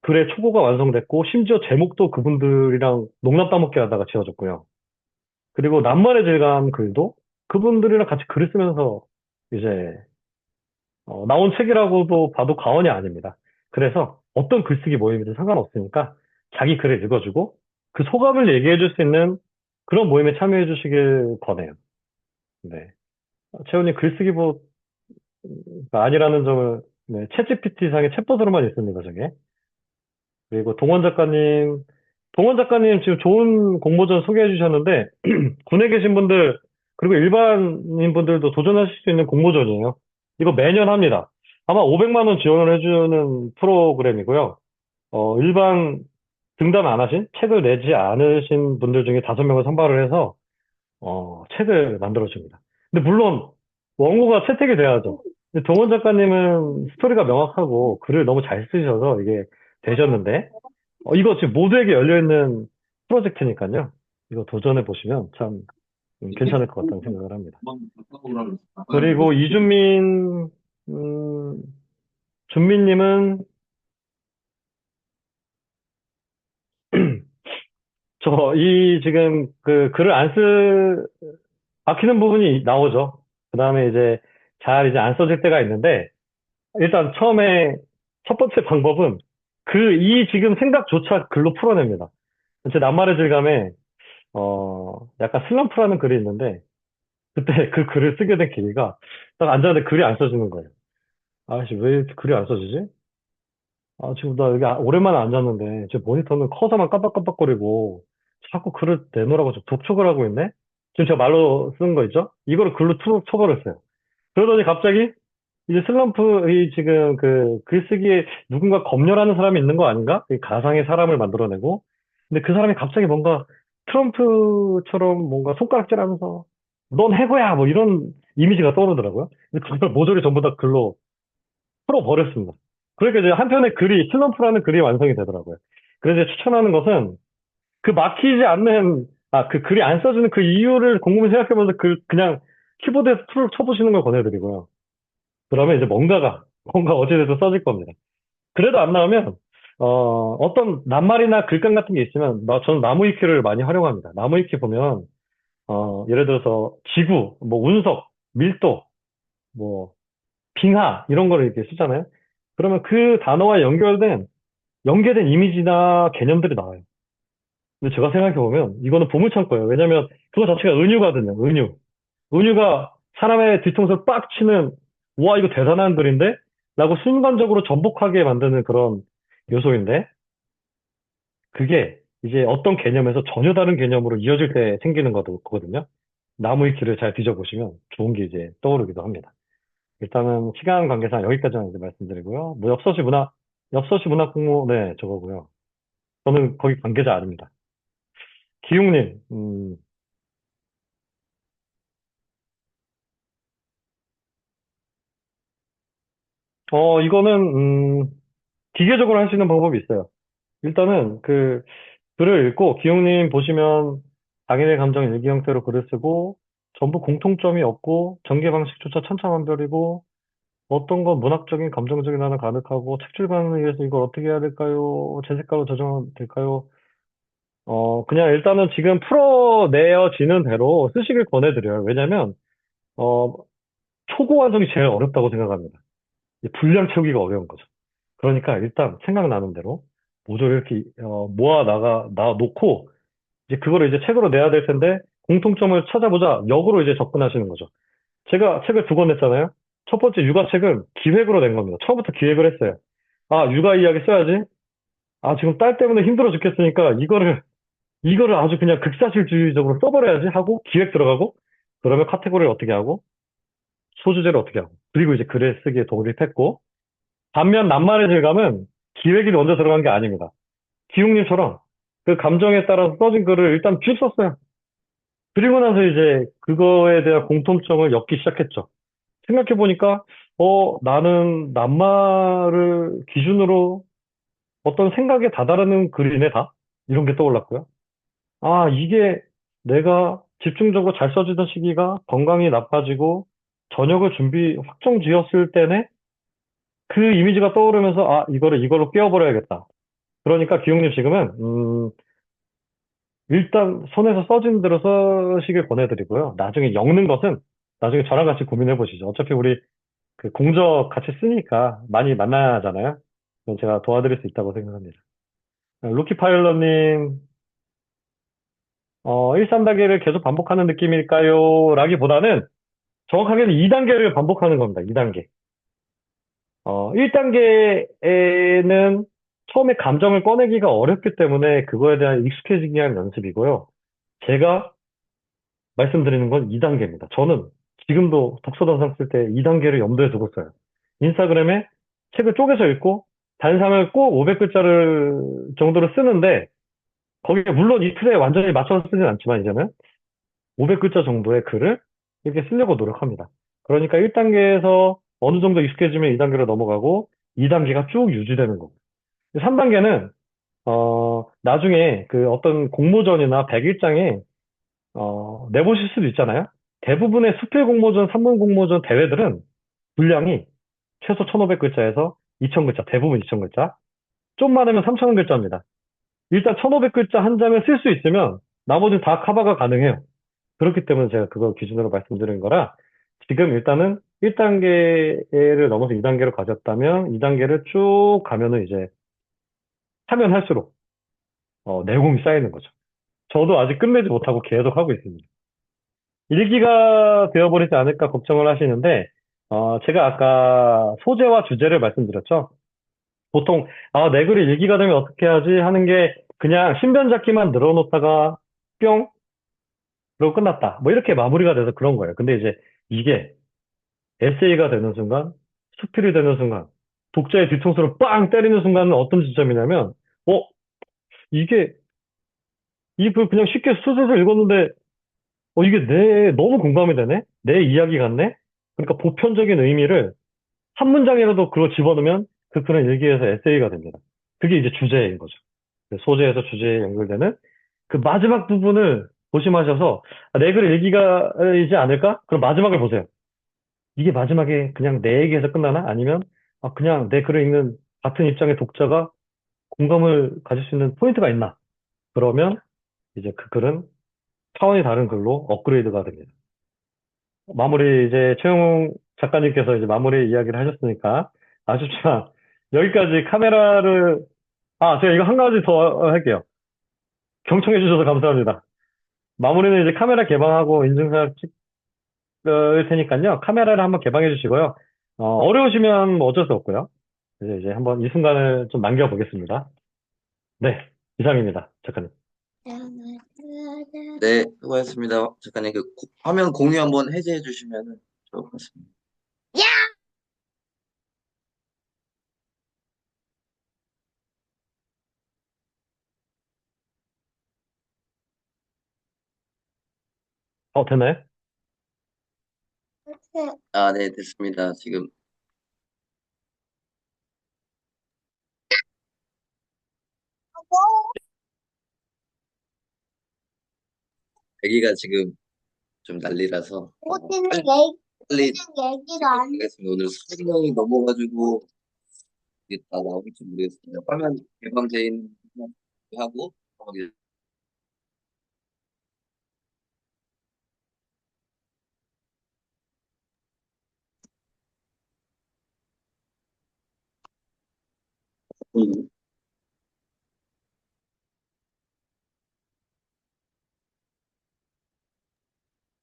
글의 초고가 완성됐고 심지어 제목도 그분들이랑 농담 따먹기 하다가 지어졌고요. 그리고 낱말의 질감 글도 그분들이랑 같이 글을 쓰면서 이제 나온 책이라고도 봐도 과언이 아닙니다. 그래서 어떤 글쓰기 모임이든 상관없으니까 자기 글을 읽어주고 그 소감을 얘기해 줄 수 있는 그런 모임에 참여해 주시길 권해요. 네. 채훈이 글쓰기부가 아니라는 점을 네, 챗GPT상의 챗봇으로만 있습니다, 저게. 그리고 동원 작가님 지금 좋은 공모전 소개해 주셨는데 군에 계신 분들 그리고 일반인 분들도 도전하실 수 있는 공모전이에요. 이거 매년 합니다. 아마 500만 원 지원을 해주는 프로그램이고요. 일반 등단 안 하신 책을 내지 않으신 분들 중에 5명을 선발을 해서 책을 만들어줍니다. 근데 물론 원고가 채택이 돼야죠. 근데 동원 작가님은 스토리가 명확하고 글을 너무 잘 쓰셔서 이게 되셨는데 이거 지금 모두에게 열려있는 프로젝트니까요. 이거 도전해 보시면 참 괜찮을 것 같다는 생각을 합니다. 그리고 음, 준민님은 지금 글을 박히는 부분이 나오죠. 그 다음에 이제 잘 이제 안 써질 때가 있는데 일단 처음에 첫 번째 방법은 이 지금 생각조차 글로 풀어냅니다. 제 낱말의 질감에 약간 슬럼프라는 글이 있는데 그때 그 글을 쓰게 된 계기가 딱 앉았는데 글이 안 써지는 거예요. 아씨 왜 글이 안 써지지? 지금 나 여기 오랜만에 앉았는데 제 모니터는 커서만 깜빡깜빡거리고 자꾸 글을 내놓으라고 좀 독촉을 하고 있네? 지금 제가 말로 쓴 거 있죠? 이거를 글로 툭 쳐버렸어요. 그러더니 갑자기 이제 이 지금 글쓰기에 누군가 검열하는 사람이 있는 거 아닌가? 이 가상의 사람을 만들어내고 근데 그 사람이 갑자기 뭔가 트럼프처럼 뭔가 손가락질하면서 넌 해고야 뭐 이런 이미지가 떠오르더라고요. 근데 그걸 모조리 전부 다 글로 풀어버렸습니다. 그러니까 이제 한편의 슬럼프라는 글이 완성이 되더라고요. 그래서 이제 추천하는 것은 막히지 않는, 글이 안 써지는 그 이유를 곰곰이 생각해보면서 그냥 키보드에서 툴을 쳐보시는 걸 권해드리고요. 그러면 이제 뭔가 어찌돼서 써질 겁니다. 그래도 안 나오면, 어떤 낱말이나 글감 같은 게 있으면, 저는 나무 위키를 많이 활용합니다. 나무 위키 보면, 예를 들어서 지구, 뭐 운석, 밀도, 뭐 빙하, 이런 거를 이렇게 쓰잖아요. 그러면 그 단어와 연결된 이미지나 개념들이 나와요. 근데 제가 생각해보면 이거는 보물창고예요. 왜냐면 그거 자체가 은유거든요. 은유. 은유가 사람의 뒤통수를 빡 치는, 와, 이거 대단한 글인데? 라고 순간적으로 전복하게 만드는 그런 요소인데, 그게 이제 어떤 개념에서 전혀 다른 개념으로 이어질 때 생기는 거거든요. 나무의 길을 잘 뒤져보시면 좋은 게 이제 떠오르기도 합니다. 일단은 시간 관계상 여기까지만 이제 말씀드리고요. 뭐 엽서시 문학 공모, 네, 저거고요. 저는 거기 관계자 아닙니다. 기웅님, 이거는, 기계적으로 할 수 있는 방법이 있어요. 일단은 그 글을 읽고 기용님 보시면 장인의 감정 일기 형태로 글을 쓰고 전부 공통점이 없고 전개 방식조차 천차만별이고 어떤 건 문학적인 감정적인 하나 가득하고 책 출간을 위해서 이걸 어떻게 해야 될까요? 제 색깔로 조정하면 될까요? 그냥 일단은 지금 풀어내어지는 대로 쓰시길 권해드려요. 왜냐면 어, 초고 완성이 제일 어렵다고 생각합니다. 이 분량 채우기가 어려운 거죠. 그러니까 일단 생각나는 대로 모조리 이렇게 나 놓고 이제 그거를 이제 책으로 내야 될 텐데 공통점을 찾아보자 역으로 이제 접근하시는 거죠. 제가 책을 두 권 냈잖아요. 첫 번째 육아책은 기획으로 낸 겁니다. 처음부터 기획을 했어요. 아, 육아 이야기 써야지. 아, 지금 딸 때문에 힘들어 죽겠으니까 이거를 아주 그냥 극사실주의적으로 써버려야지 하고 기획 들어가고 그러면 카테고리를 어떻게 하고 소주제를 어떻게 하고 그리고 이제 글을 쓰기에 독립했고 반면 낱말의 질감은 기획이 먼저 들어간 게 아닙니다. 기웅님처럼 그 감정에 따라서 써진 글을 일단 쭉 썼어요. 그리고 나서 이제 그거에 대한 공통점을 엮기 시작했죠. 생각해보니까, 나는 낱말을 기준으로 어떤 생각에 다다르는 글이네, 다? 이런 게 떠올랐고요. 아, 이게 내가 집중적으로 잘 써지던 시기가 건강이 나빠지고 저녁을 확정 지었을 때네? 그 이미지가 떠오르면서, 아, 이걸로 깨워버려야겠다. 그러니까 기용님 지금은, 일단 손에서 써진 대로 쓰시길 권해드리고요. 나중에 엮는 것은 나중에 저랑 같이 고민해 보시죠. 어차피 우리 그 공적 같이 쓰니까 많이 만나잖아요. 그건 제가 도와드릴 수 있다고 생각합니다. 루키 파일럿님, 1, 3단계를 계속 반복하는 느낌일까요? 라기보다는 정확하게는 2단계를 반복하는 겁니다. 2단계. 1단계에는 처음에 감정을 꺼내기가 어렵기 때문에 그거에 대한 익숙해지기 위한 연습이고요. 제가 말씀드리는 건 2단계입니다. 저는 지금도 독서단상 쓸 때 2단계를 염두에 두고 써요. 인스타그램에 책을 쪼개서 읽고 단상을 꼭 500글자를 정도로 쓰는데 거기에 물론 이 틀에 완전히 맞춰서 쓰진 않지만 이제는 500글자 정도의 글을 이렇게 쓰려고 노력합니다. 그러니까 1단계에서 어느 정도 익숙해지면 2단계로 넘어가고 2단계가 쭉 유지되는 거고 3단계는 나중에 그 어떤 공모전이나 100일장에 내보실 수도 있잖아요. 대부분의 수필 공모전, 산문 공모전 대회들은 분량이 최소 1500글자에서 2000글자, 대부분 2000글자. 좀 많으면 3000글자입니다. 일단 1500글자 한 장을 쓸 수 있으면 나머지는 다 커버가 가능해요. 그렇기 때문에 제가 그걸 기준으로 말씀드린 거라 지금 일단은 1단계를 넘어서 2단계로 가졌다면 2단계를 쭉 가면은 이제 하면 할수록 내공이 쌓이는 거죠. 저도 아직 끝내지 못하고 계속 하고 있습니다. 일기가 되어버리지 않을까 걱정을 하시는데, 제가 아까 소재와 주제를 말씀드렸죠. 보통, 아, 내 글이 일기가 되면 어떻게 하지? 하는 게 그냥 신변잡기만 늘어놓다가 뿅! 그러고 끝났다. 뭐 이렇게 마무리가 돼서 그런 거예요. 근데 이제 이게 에세이가 되는 순간, 수필이 되는 순간, 독자의 뒤통수를 빵 때리는 순간은 어떤 지점이냐면, 어, 이게, 이 글 그냥 쉽게 스스로 읽었는데, 이게 너무 공감이 되네? 내 이야기 같네? 그러니까 보편적인 의미를 한 문장이라도 그걸 집어넣으면 그 글은 일기에서 에세이가 됩니다. 그게 이제 주제인 거죠. 그 소재에서 주제에 연결되는 그 마지막 부분을 고심하셔서 아, 내 글 일기가이지 않을까? 그럼 마지막을 보세요. 이게 마지막에 그냥 내 얘기에서 끝나나? 아니면 그냥 내 글을 읽는 같은 입장의 독자가 공감을 가질 수 있는 포인트가 있나? 그러면 이제 그 글은 차원이 다른 글로 업그레이드가 됩니다. 마무리 이제 최용 작가님께서 이제 마무리 이야기를 하셨으니까 아쉽지만 여기까지 카메라를 제가 이거 한 가지 더 할게요. 경청해 주셔서 감사합니다. 마무리는 이제 카메라 개방하고 인증샷 찍을 테니까요. 카메라를 한번 개방해 주시고요. 어려우시면 뭐 어쩔 수 없고요. 이제 한번 이 순간을 좀 남겨보겠습니다. 네, 이상입니다. 작가님. 네, 수고하셨습니다. 작가님, 화면 공유 한번 해제해 주시면 좋을 것 같습니다. 되나요? 아, 네, 됐습니다. 지금 대기가 지금 좀 난리라서 꽃피는 빨리 얘기도 안 하겠습니다. 오늘 설명이 넘어가지고 이게 다 나올지 모르겠습니다. 화면 개방돼 있는 거 하고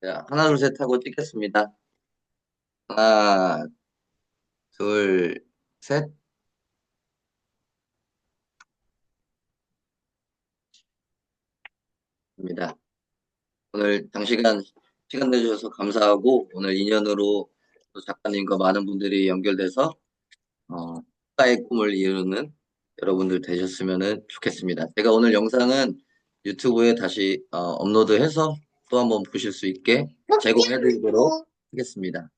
자, 하나, 둘, 셋 하고 찍겠습니다. 하나, 둘, 셋. 입니다. 오늘 시간 내주셔서 감사하고 오늘 인연으로 또 작가님과 많은 분들이 연결돼서 국가의 꿈을 이루는 여러분들 되셨으면 좋겠습니다. 제가 오늘 영상은 유튜브에 다시 업로드해서 또 한번 보실 수 있게 제공해드리도록 하겠습니다.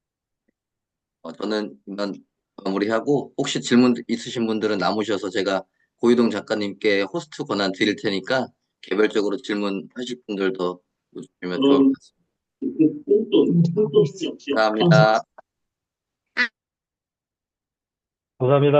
저는 이만 마무리하고 혹시 질문 있으신 분들은 남으셔서 제가 고이동 작가님께 호스트 권한 드릴 테니까 개별적으로 질문하실 분들 더 주시면 좋을 것 같습니다. 감사합니다. 감사합니다.